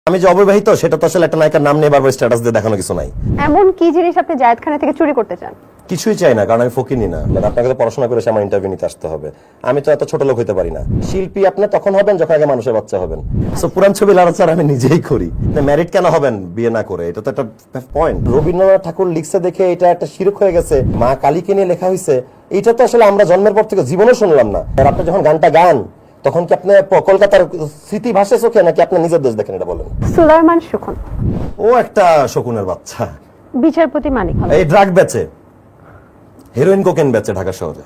আমি যে অবিবাহিত সেটা তো আসলে একটা নায়িকার নাম নিয়ে বারবার স্ট্যাটাস দিয়ে দেখানো কিছু নাই। এমন কি জিনিস আপনি জায়েদ খানের থেকে চুরি করতে চান? কিছুই চাই না, কারণ আমি ফকিনি না। মানে আপনাকে তো পড়াশোনা করে আমার ইন্টারভিউ নিতে আসতে হবে। আমি তো এত ছোট লোক হইতে পারি না। শিল্পী আপনি তখন হবেন যখন আগে মানুষের বাচ্চা হবেন। সো পুরান ছবি লাড়াচাড়া আমি নিজেই করি। ম্যারিড কেন হবেন বিয়ে না করে? এটা তো একটা পয়েন্ট। রবীন্দ্রনাথ ঠাকুর লিখছে দেখে এটা একটা শিরক হয়ে গেছে, মা কালীকে নিয়ে লেখা হয়েছে। এটা তো আসলে আমরা জন্মের পর থেকে জীবনও শুনলাম না। আর আপনি যখন গানটা গান তখন কি আপনি কলকাতার স্মৃতি ভাসে চোখে, নাকি আপনার নিজের দেশ দেখেন? এটা বলেন। সুলাইমান শকুন ও একটা শকুনের বাচ্চা। বিচারপতি মানিক হল এই ড্রাগ বেচে, হেরোইন কোকেন বেচে ঢাকা শহরে,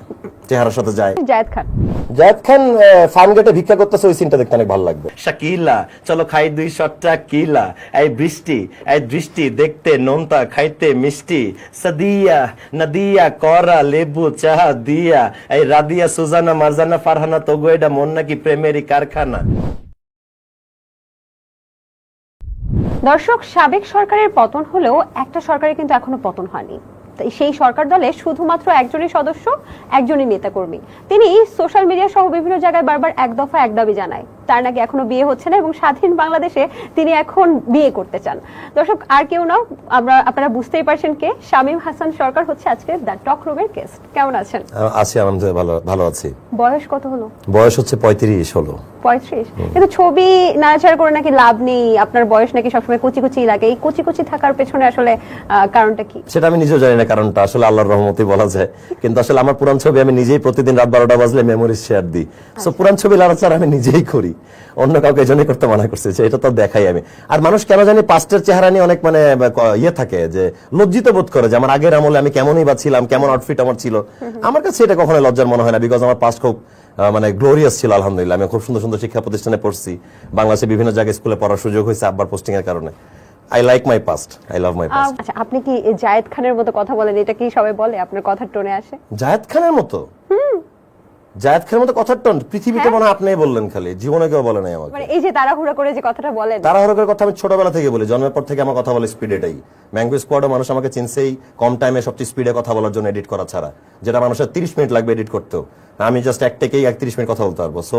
চেহারার সাথে যায়। জায়েদ খান ফার্ম গেটে ভিক্ষা করতেছে, ওই সিনটা দেখতে অনেক ভালো লাগবে। শাকিলা চলো খাই 200 কিলা, এই বৃষ্টি এই দৃষ্টি দেখতে নোনতা খাইতে মিষ্টি, সাদিয়া নদিয়া করা লেবু চাহা দিয়া, এই রাদিয়া সুজানা মারজানা ফারহানা তোগো এটা মন নাকি প্রেমেরই কারখানা। দর্শক, সাবেক সরকারের পতন হলেও একটা সরকারের কিন্তু এখনো পতন হয়নি। সেই সরকার দলে শুধুমাত্র একজনই সদস্য, একজনই নেতাকর্মী। তিনি সোশ্যাল মিডিয়া সহ বিভিন্ন জায়গায় বারবার এক দফা এক দাবি জানায়, তার নাকি এখনো বিয়ে হচ্ছে না এবং স্বাধীন বাংলাদেশে তিনি এখন বিয়ে করতে চান। দর্শক, আর কেউ না, আপনারা বুঝতেই পারছেন কে, শামীম হাসান সরকার হচ্ছে আজকে দ্য টক রুমের গেস্ট। কেমন আছেন? আছি আলহামদুলিল্লাহ, ভালো আছি। বয়স কত হলো? বয়স হচ্ছে 35 হলো। 35? কিন্তু ছবি নাড়াচাড়া করে নাকি লাভ নেই, আপনার বয়স নাকি সবসময় কুচি কুচি লাগে। এই কুচি কুচি থাকার পেছনে আসলে কারণটা কি? সেটা আমি নিজেও জানি না কারণটা, আসলে আল্লাহর রহমতই বলা যায়। কিন্তু আসলে আমার পুরান ছবি আমি নিজেই প্রতিদিন রাত 12টা বাজলে মেমোরিজ শেয়ার দিই। সো পুরান ছবি লাড়াচাড়া আমি নিজেই করি, অন্য কাউকে এজন্যই করতে মানা করছে যে এটা তো দেখাই আমি। আর মানুষ কেন জানি পাস্টের চেহারা নিয়ে অনেক মানে ইয়ে থাকে, যে লজ্জিত বোধ করে যে আমার আগের আমলে আমি কেমনই বা ছিলাম, কেমন আউটফিট আমার ছিল। আমার কাছে এটা কখনো লজ্জার মনে হয় না, বিকজ আমার পাস্ট খুব মানে গ্লোরিয়াস ছিল আলহামদুলিল্লাহ। আমি খুব সুন্দর সুন্দর শিক্ষা প্রতিষ্ঠানে পড়ছি, বাংলাদেশে বিভিন্ন জায়গায় স্কুলে পড়ার সুযোগ হয়েছে আব্বার পোস্টিং এর কারণে। I like my past, I love my past. আচ্ছা, আপনি কি জায়েদ খানের মতো কথা বলেন? এটা কি সবাই বলে? আপনার কথার টোনে আসে জায়েদ খানের মতো? জায়েদ খানের মতো কথার টোন পৃথিবীতে মনে হয় আপনিই বললেন, খালি জীবনে কেউ বলে নাই আমাকে। মানে এই যে তাড়াহুড়া করে যে কথাটা বলেন, তাড়াহুড়া করে কথা আমি ছোটবেলা থেকে বলি, জন্মের পর থেকে আমার কথা বলে স্পিড এটাই। ম্যাঙ্গো স্কোয়াডে মানুষ আমাকে চিনছেই কম টাইমে সবচেয়ে স্পিডে কথা বলার জন্য, এডিট করা ছাড়া, যেটা মানুষের 30 মিনিট লাগবে এডিট করতেও, আমি জাস্ট এক টেকেই 31 মিনিট কথা বলতে পারবো। সো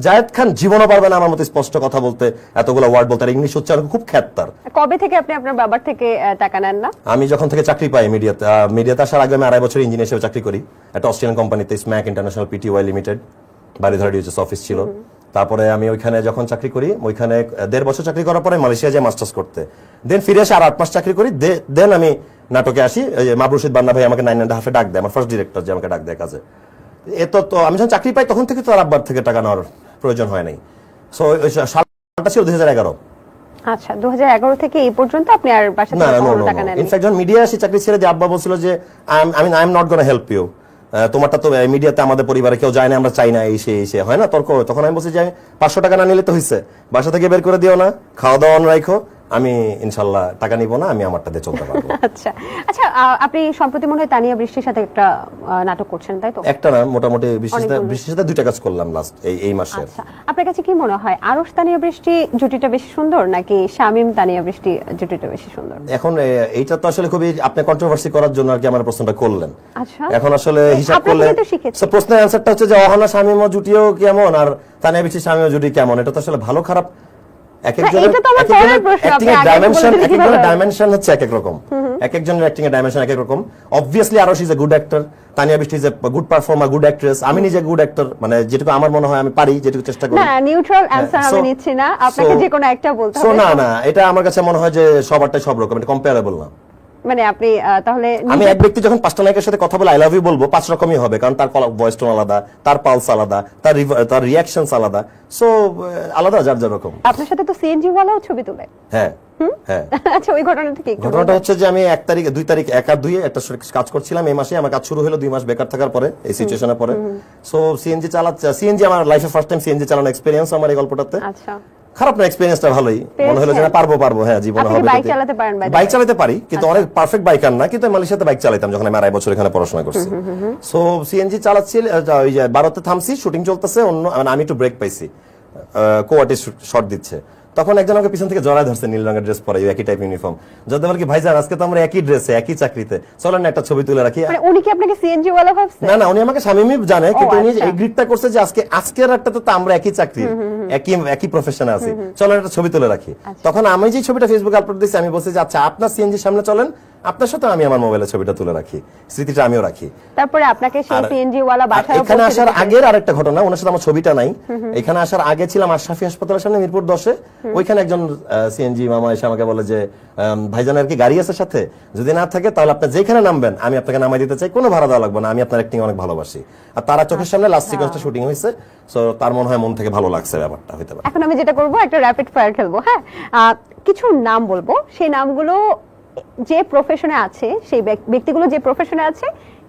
জায়েদ খান জীবনও পারবে না আমার মতো স্পষ্ট কথা বলতে, এতগুলো ওয়ার্ড বলতে। আর ইংলিশ উচ্চারণ খুব খ্যাত তার। কবে থেকে আপনি আপনার বাবার থেকে টাকা নেন না? আমি যখন থেকে চাকরি পাই মিডিয়াতে আসার আগে আমি 2.5 বছর ইঞ্জিনিয়ার হিসেবে চাকরি করি একটা অস্ট্রেলিয়ান কোম্পানিতে, Smack International PTY Limited, Baridhara ডিউচেস অফিস ছিল। তারপরে আমি ওইখানে যখন চাকরি করি, ওইখানে 1.5 বছর চাকরি করার পরে মালয়েশিয়া যাই মাস্টার্স করতে, দেন ফিরে এসে আর 8 মাস চাকরি করি, দেন আমি নাটকে আসি। মাবরুশিদ বান্না ভাই আমাকে 9.5 ডাক দেয়, আমার ফার্স্ট ডিরেক্টর যে আমাকে ডাক দেয় কাজে। তো আমি যখন চাকরি পাই তখন থেকে তো আর আব্বার থেকে টাকা নেওয়ার প্রয়োজন হয় নাই। সো সালটা ছিল 2011। আচ্ছা, 2011 থেকে এই পর্যন্ত আপনি আর বাসা থেকে কোনো টাকা নেননি? ইনফ্যাক্ট যখন মিডিয়া আসি চাকরি ছেড়ে দিয়ে আব্বা বলছিল যে I am not gonna help you, তোমারটা তো মিডিয়াতে আমাদের পরিবারে কেউ যায় না, আমরা চাই না, এই সে হয় না তর্ক। তখন আমি বলছি যে 500 টাকা না নিলে তো হয়েছে, বাসা থেকে বের করে দিও না, খাওয়া দাওয়া রাখো, আমি ইনশাল্লাহ টাকা নিব না, আমি আমারটা দিয়ে চলতে পারবো। আচ্ছা আচ্ছা, আপনি সম্প্রতি মনে হয় তানিয়া বৃষ্টির সাথে একটা নাটক করছেন, তাই তো? একটা না, মোটামুটি বৃষ্টির সাথে 2টা কাজ করলাম লাস্ট এই মাসে। আচ্ছা, আপনার কাছে কি মনে হয়, আরশ তানিয়া বৃষ্টি জুটিটা বেশি সুন্দর নাকি শামীম তানিয়া বৃষ্টি জুটিটা বেশি সুন্দর? এখন এইটা তো আসলে খুবই আপনি কন্ট্রোভার্সি করার জন্য আর কি আমার প্রশ্নটা করলেন। আচ্ছা, এখন আসলে হিসাব করলে প্রশ্নের অ্যানসারটা হচ্ছে যে অহনা শামীম জুটিও কেমন আর তানিয়া বৃষ্টি শামীম জুটি কেমন, এটা তো আসলে ভালো খারাপ ডাইমেনশন হচ্ছে এক এক রকম, এক একজনের অ্যাক্টিং এর ডাইমেনশন এক এক রকম। Obviously Arosh is a good actor, Tania Brishti is a good performer, good actress. আমি নিজে গুড অ্যাক্টর, মানে যেটুকু আমার মনে হয় আমি পারি, যেটুকু চেষ্টা করি। না, নিউট্রাল অ্যানসার আমি নিচ্ছি না, আপনাকে যে কোনো একটা বলতে হবে। না, এটা আমার কাছে মনে হয় যে সবারটাই সব রকম, এটা কম্পারেবল না। মানে আপনি তাহলে আমি এক ব্যক্তি যখন 5টা নায়কের সাথে কথা বলে আই লাভ ইউ বলবো, 5 রকমই হবে, কারণ তার ভয়েস টোন আলাদা, তার পালস আলাদা, তার রিঅ্যাকশনস আলাদা। সো আলাদা যার যার রকম। আপনার সাথে তো সিএনজি ওয়ালাও ছবি তোলে। হ্যাঁ। আচ্ছা, ওই ঘটনাটা কি? ঘটনাটা হচ্ছে যে আমি 1 তারিখ 2 তারিখ 1 আর 2 একটা কাজ করছিলাম এই মাসে। আমার কাজ শুরু হলো 2 মাস বেকার থাকার পরে, এই সিচুয়েশনের পরে। সো সিএনজি আমার লাইফে ফার্স্ট টাইম সিএনজি চালানো এক্সপেরিয়েন্স আমার এই গল্পটাতে। আচ্ছা, খারাপ না, এক্সপেরিয়েন্সটা ভালোই মনে হলো যে পারবো। হ্যাঁ, জীবনে হবে। বাইক চালাতে পারেন? বাইক চালাতে পারি, কিন্তু অনেক পারফেক্ট বাইকার না, কিন্তু মালয়েশিয়াতে বাইক চালাতাম যখন আমি 2.5 বছর এখানে পড়াশোনা করছি। সো সিএনজি চালাচ্ছি, ওই যে 12তে থামছি, শুটিং চলতেছে, আমি একটু ব্রেক পাইছি, কো-আর্টিস্ট শট দিচ্ছে। তখন একজন আমাকে পিছন থেকে জড়ায় ধরছে, নীল রঙের ড্রেস পরে, একই টাইপ ইউনিফর্ম। যদি বল কি ভাইজান আজকে তো আমরা একই ড্রেসে একই চাকরিতে, চলেন না একটা ছবি তুলে রাখি। মানে উনি কি আপনাকে সিএনজি ওয়ালা ভাবছে? না না, উনি আমাকে শামীমই জানে, কিন্তু উনি আচ্ছা। এই গ্রিডটা করছে যে আজকের একটা তো আমরা একই চাকরি, একই প্রফেশনে আছি, চলেন একটা ছবি তুলে রাখি। তখন আমি যে ছবিটা ফেসবুকে আপলোড দিয়েছি, আমি বলছি যে আচ্ছা আপনার সিএনজির সামনে চলেন, আপনার সাথে আমি আমার মোবাইলে ছবিটা তুলে রাখি, স্মৃতিটা আমিও রাখি। তারপরে আপনাকে সেই আর- সিএনজি ওয়ালা আর বাসায় এখানে আসার আগের আরেকটা ঘটনা, ওনার সাথে আমার ছবিটা নাই। এখানে আসার আগে ছিলাম আশরাফি হাসপাতালের সামনে মিরপুর 10-এ, ওইখানে একজন সিএনজি মামা এসে আমাকে বলে যে ভাইজানের কি গাড়ি আছে সাথে, যদি না থাকে তাহলে আপনি যেখানে নামবেন আমি আপনাকে নামাই দিতে চাই, কোনো ভাড়া দেওয়া লাগবে না, আমি আপনার অ্যাক্টিং অনেক ভালোবাসি। আর তারা চোখের সামনে লাস্ট সিকোয়েন্সটা শুটিং হয়েছে, সো তার মনে হয় মন থেকে ভালো লাগছে ব্যাপারটা, হইতে পারে। এখন আমি যেটা করব, একটা র্যাপিড ফায়ার খেলবো। হ্যাঁ, কিছু নাম বলবো, সেই নামগুলো যে প্রফেশনে আছে, সেই ব্যক্তিগুলো যে প্রফেশনে আছে,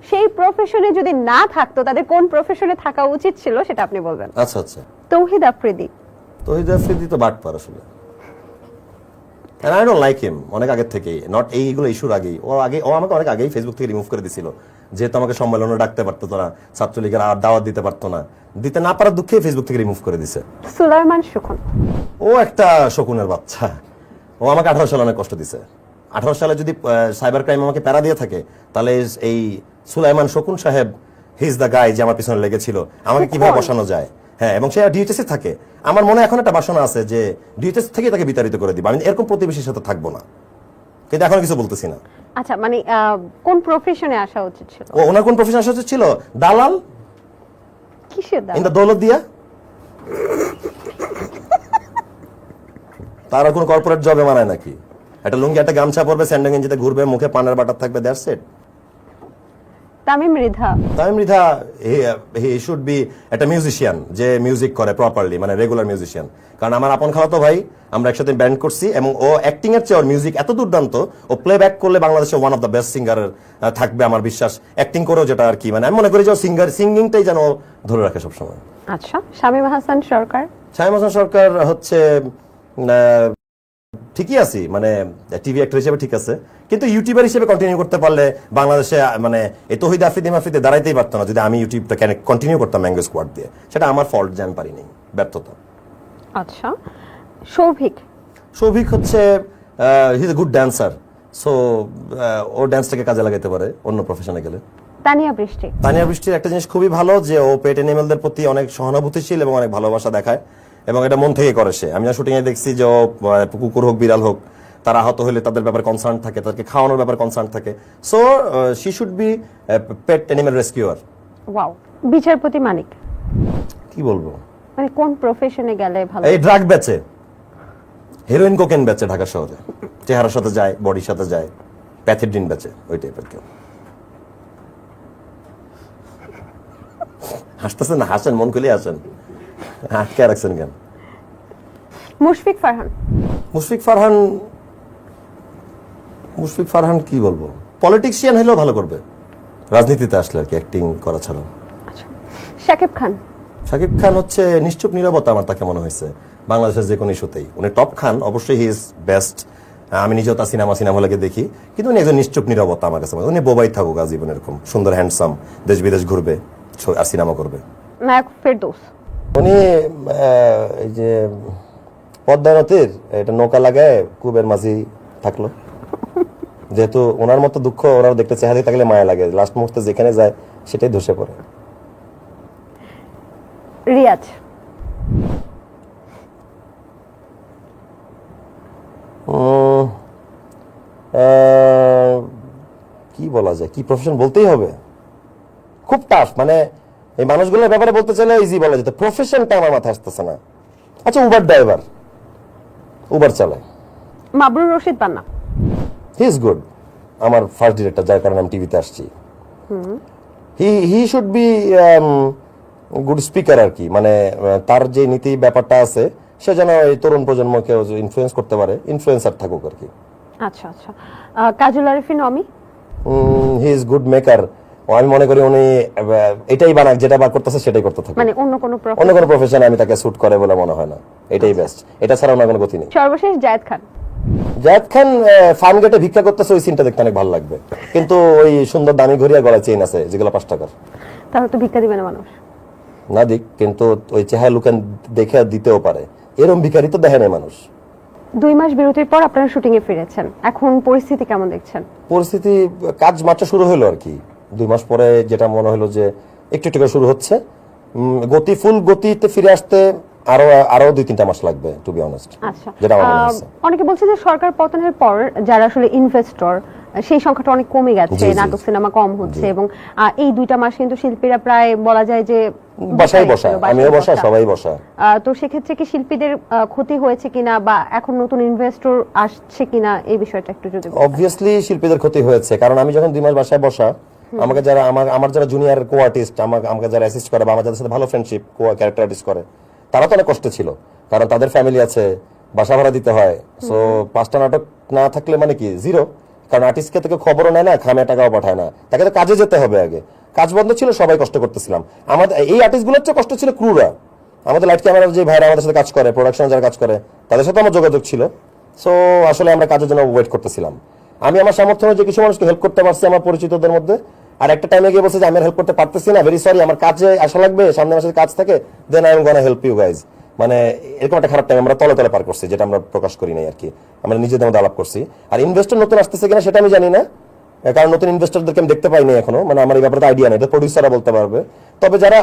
সেই প্রফেশনে যদি না থাকতো তাদের কোন প্রফেশনে থাকা উচিত ছিল সেটা আপনি বলবেন। আচ্ছা আচ্ছা। তৌহিদ আফ্রিদি। তৌহিদ আফ্রিদি তো বাটপার আসলে, and I don't like him অনেক আগের থেকেই, নট এইগুলো ইস্যুর আগেই। ও আমাকে অনেক আগেই ফেসবুক থেকে রিমুভ করে দিছিল, যেহেতু আমাকে সম্মেলনে ডাকতে পারতো না, ছাত্রলীগের আর দাওয়াত দিতে পারতো না, দিতে না পারার দুঃখে ফেসবুক থেকে রিমুভ করে দিছে। সুলাইমান সুখন। ও একটা শকুনের বাচ্চা, ও আমাকে 18 সালে অনেক কষ্ট দিছে। 18 সালে যদি সাইবার ক্রাইম আমাকে প্যারা দিয়ে থাকে, তাহলে এই সুলাইমান শকুন সাহেব, হি ইজ দ্য গাই যে আমার পিছনে লেগেছিল আমাকে কিভাবে বসানো যায়। হ্যাঁ, এবং সে ডিএইচএসে থাকে। আমার মনে এখন একটা বাসনা আছে যে ডিএইচএস থেকে তাকে বিতাড়িত করে দিব, আমি এরকম প্রতিবেশীর সাথে থাকবো না, কিন্তু এখন কিছু বলতেছি না। আচ্ছা, মানে কোন প্রফেশনে আসা উচিত ছিল? ও ওনার কোন প্রফেশন আসা উচিত ছিল? দালাল, কিসের দাম? ইন দ্য দৌলত দিয়া। তারা কোন কর্পোরেট জবে মানায় নাকি? একটা লুঙ্গি একটা গামছা পরবে, স্যান্ডো গেঞ্জিতে ঘুরবে, মুখে পানের বাটার থাকবে, that's it. Tamim Mridha. Tamim Mridha, he should B একটা মিউজিশিয়ান যে মিউজিক করে প্রপারলি, মানে রেগুলার মিউজিশিয়ান। কারণ আমার আপন খালাতো ভাই, আমরা একসাথে ব্যান্ড করছি, এবং ও অ্যাক্টিং এর চেয়ে ওর মিউজিক এত দুর্দান্ত, ও প্লে ব্যাক করলে বাংলাদেশে one of the best singer থাকবে আমার বিশ্বাস। অ্যাক্টিং করেও যেটা আর কি, মানে আমি মনে করি যে সিঙ্গিংটাই যেন ও ধরে রাখে সবসময়। আচ্ছা, শামীম হাসান সরকার। শামীম হাসান সরকার হচ্ছে ঠিকই আছি, মানে টিভি অ্যাক্টর হিসেবে ঠিক আছে, কিন্তু ইউটিউবার হিসেবে কন্টিনিউ করতে পারলে বাংলাদেশে মানে এই তৌহিদ আফ্রিদি মাফ্রিদি দাঁড়াইতেই পারতো না যদি আমি ইউটিউবটা কন্টিনিউ করতাম ম্যাঙ্গো স্কোয়াড দিয়ে। সেটা আমার ফল্ট যে আমি পারিনি, ব্যর্থতা। আচ্ছা, সৌভিক। সৌভিক হচ্ছে he is a good dancer, so ও ড্যান্সটাকে কাজে লাগাতে পারে অন্য প্রফেশনে গেলে। তানিয়া বৃষ্টি। তানিয়া বৃষ্টির একটা জিনিস খুবই ভালো, যে ও পেট এনিমেলদের প্রতি অনেক সহানুভূতিশীল এবং অনেক ভালোবাসা দেখায়, এবং এটা মন থেকে করে সে। আমি শুটিং এ দেখছি যে ও কুকুর হোক বিড়াল হোক, তারা আহত হলে তাদের ব্যাপারে কনসার্ন থাকে, তাদেরকে খাওয়ানোর ব্যাপারে কনসার্ন থাকে। So she should be pet animal rescuer. Wow. বিচারপতি মানিক। কি বলবো, মানে কোন প্রফেশনে গেলে ভালো? এই ড্রাগ বেচে, হেরোইন কোকেন বেচে ঢাকা শহরে, চেহারার সাথে যায়, বডির সাথে যায়, প্যাথেড্রিন বেচে, ওই টাইপের কেউ। হাসতেছেন না, হাসেন, মন খুলে হাসেন, আটকে রাখছেন কেন? মুশফিক ফারহান। মুশফিক ফারহান কি বলবো, পলিটিশিয়ান হলেও ভালো করবে, রাজনীতিতে আসলে আর কি, অ্যাক্টিং করা ছাড়া। আচ্ছা, শাকিব খান। শাকিব খান হচ্ছে নিশ্চুপ নীরবতা, আমার তাকে মনে হয়েছে বাংলাদেশের যে কোনো ইস্যুতেই। উনি টপ খান, অবশ্যই হি ইজ বেস্ট, আমি নিজেও তার সিনেমা লাগে দেখি, কিন্তু উনি একজন নিশ্চুপ নীরবতা আমার কাছে। উনি বোবাই থাকুক আজীবন এরকম সুন্দর হ্যান্ডসাম, দেশ বিদেশ ঘুরবে আর সিনেমা করবে। নায়ক ফেরদৌস। উনি এই যে পদ্মা নদীর এটা নৌকা লাগায় কুবের মাঝি থাকলো, যেহেতু ওনার মতো দুঃখ ওনার দেখতে চেহারা থাকলে মায়া লাগে, লাস্ট মুহূর্তে যেখানে যায় সেটাই ধসে পড়ে। রিয়াজ। কি বলা যায়, কি প্রফেশন বলতেই হবে, খুব টাফ। মানে এই মানুষগুলোর ব্যাপারে বলতে চাইলে ইজি বলা যেত, প্রফেশনটা আমার মাথায় আসতেছে না। আচ্ছা, উবার ড্রাইভার, উবার চালায়। Mabrur Rashid Panna. He is good, আমার ফার্স্ট ডিরেক্টর, যার কারণে আমি টিভিতে আসছি। He should be good speaker আর কি, মানে তার যে নীতি ব্যাপারটা আছে সে যেন এই তরুণ প্রজন্মকে ইনফ্লুয়েন্স করতে পারে, ইনফ্লুয়েন্সার থাকুক আর কি। আচ্ছা আচ্ছা, কাজল আরিফিন অমি। হি ইজ গুড মেকার, আমি মনে করি উনি এটাই বানাক, যেটা বার করতেছে সেটাই করতে থাকে, মানে অন্য কোনো প্রফেশনে আমি তাকে স্যুট করে বলে মনে হয় না, এটাই বেস্ট, এটা ছাড়া অন্য কোনো গতি নেই। সর্বশেষ জায়েদ খান। জায়েদ খান ফার্ম গেটে ভিক্ষা করতেছে, ওই সিনটা দেখতে অনেক ভালো লাগবে, কিন্তু ওই সুন্দর দামি ঘড়ি আর গলায় চেইন আছে যেগুলো 5 টাকার। তাহলে তো ভিক্ষা দিবে না মানুষ। না দিক, কিন্তু ওই চেহারা লুকেন দেখে দিতেও পারে, এরম ভিখারি তো দেখে নাই মানুষ। 2 মাস বিরতির পর আপনারা শুটিং এ ফিরেছেন, এখন পরিস্থিতি কেমন দেখছেন? পরিস্থিতি, কাজ মাত্র শুরু হলো আর কি, 2 মাস পরে যেটা মনে হলো যে একটু একটু করে শুরু হচ্ছে। গতি, ফুল গতিতে ফিরে আসতে আরো 2-3টা মাস লাগবে, টু বি অনেস্ট। আচ্ছা, যেটা আমার মনে হচ্ছে। অনেকে বলছে যে সরকার পতনের পর যারা আসলে ইনভেস্টর, সেই সংখ্যাটা অনেক কমে গেছে, নাটক সিনেমা কম হচ্ছে, এবং এই 2টা মাস কিন্তু শিল্পীরা প্রায় বলা যায় যে বাসায় বসা, আমিও বসা, সবাই বসা। তো সেক্ষেত্রে কি শিল্পীদের ক্ষতি হয়েছে কিনা, বা এখন নতুন ইনভেস্টর আসছে কিনা, এই বিষয়টা একটু যদি বলেন। অবভিয়াসলি শিল্পীদের ক্ষতি হয়েছে, কারণ আমি যখন 2 মাস বাসায় বসা, আমাকে যারা আমার যারা জুনিয়র কো আর্টিস্ট, আমাকে যারা অ্যাসিস্ট করে বা আমার যাদের সাথে ভালো ফ্রেন্ডশিপ, কো ক্যারেক্টার আর্টিস্ট করে, তারা তো অনেক কষ্ট ছিল, কারণ তাদের ফ্যামিলি আছে, বাসা ভাড়া দিতে হয়। সো 5টা নাটক না থাকলে মানে কি জিরো, কারণ আর্টিস্টকে থেকে খবরও নেয় না, খামে টাকাও পাঠায় না, তাকে তো কাজে যেতে হবে আগে। কাজ বন্ধ ছিল, সবাই কষ্ট করতেছিলাম। আমাদের এই আর্টিস্টগুলোর চেয়ে কষ্ট ছিল ক্রুরা, আমাদের লাইট ক্যামেরার যে ভাইরা আমাদের সাথে কাজ করে, প্রোডাকশন যারা কাজ করে, তাদের সাথে আমার যোগাযোগ ছিল। সো আসলে আমরা কাজের জন্য ওয়েট করতেছিলাম। আমি আমার সামর্থ্য যে কিছু মানুষকে হেল্প করতে পারছি আমার পরিচিতদের মধ্যে, আর একটা টাইমে গিয়ে বলছে যে আমি হেল্প করতে পারতেছি না, ভেরি সরি, আমার কাজে আসা লাগবে, সামনে মাসে কাজ থাকে, then I am gonna help you guys. মানে এরকম একটা খারাপ টাইম আমরা তলে তলে পার করছি, যেটা আমরা প্রকাশ করি নাই আর কি, আমরা নিজেদের মধ্যে আলাপ করছি। আর ইনভেস্টর নতুন আসতেছে কিনা সেটা আমি জানি না, কারণ নতুন ইনভেস্টরদেরকে আমি দেখতে পাইনি এখনো, মানে আমার এই ব্যাপারে আইডিয়া নেই, এটা প্রডিউসাররা বলতে পারবে। তবে যারা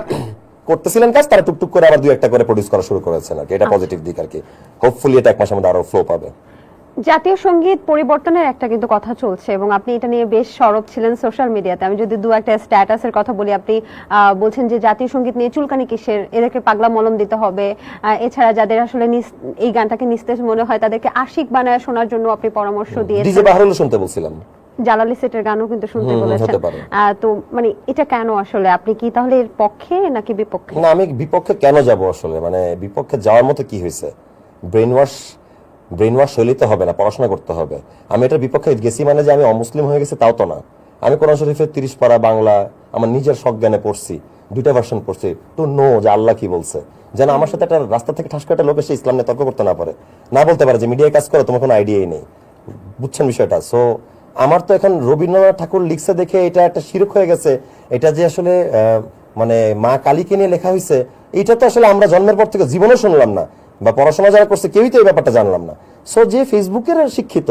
করতেছিলেন কাজ, তারা টুকটুক করে আবার 2-1টা করে প্রডিউস করা শুরু করেছেন আর কি, এটা পজিটিভ দিক আর কি। হোপফুলি এটা 1 মাসের মধ্যে আরো ফ্লো পাবে। জাতীয় সঙ্গীত পরিবর্তনের একটা কিন্তু কথা চলছে, এবং আপনি এটা নিয়ে বেশ সরব ছিলেন সোশ্যাল মিডিয়াতে। আমি যদি 2-1টা স্ট্যাটাসের কথা বলি, আপনি বলছেন যে জাতীয় সঙ্গীত নিয়ে চুলকানি কিসের, এদেরকে পাগলা মলম দিতে হবে। এছাড়া যাদের আসলে এই গানটাকে নিস্তেজ মনে হয়, তাদেরকে আশিক বানায় শোনার জন্য আপনি পরামর্শ দিয়েছেন। ডিজে বাহরুল শুনতে বলছিলাম, জালালি সেটের গানও কিন্তু শুনতে বলেছেন। তো মানে এটা কেন আসলে, আপনি কি তাহলে এর পক্ষে নাকি বিপক্ষে? না, আমি বিপক্ষে কেন যাব আসলে, মানে বিপক্ষে যাওয়ার মতো কি হয়েছে? ব্রেন ওয়াশ হইলেই তো হবে না, পড়াশোনা করতে হবে। আমি এটার বিপক্ষে গেছি মানে যে আমি অমুসলিম হয়ে গেছি তাও তো না। আমি কোরআন শরীফের 30 পারা বাংলা আমার নিজের সজ্ঞানে পড়ছি, 2টা ভার্সন পড়ছি, তো নো যে আল্লাহ কি বলছে, যেন আমার সাথে একটা রাস্তা থেকে ঠাস করে একটা লোক এসে ইসলাম নিয়ে তর্ক করতে না পারে, না বলতে পারে যে মিডিয়ায় কাজ করো, তোমার কোনো আইডিয়াই নেই। বুঝছেন বিষয়টা? সো আমার তো এখন রবীন্দ্রনাথ ঠাকুর লিখছে দেখে এটা একটা শিরক হয়ে গেছে, এটা যে আসলে মানে মা কালীকে নিয়ে লেখা হয়েছে, এটা তো আসলে আমরা জন্মের পর থেকে জীবনে শুনলাম না, বা পড়াশোনা যারা করছে কেউই তো এই ব্যাপারটা জানলাম না। সো যে ফেসবুকের শিক্ষিত,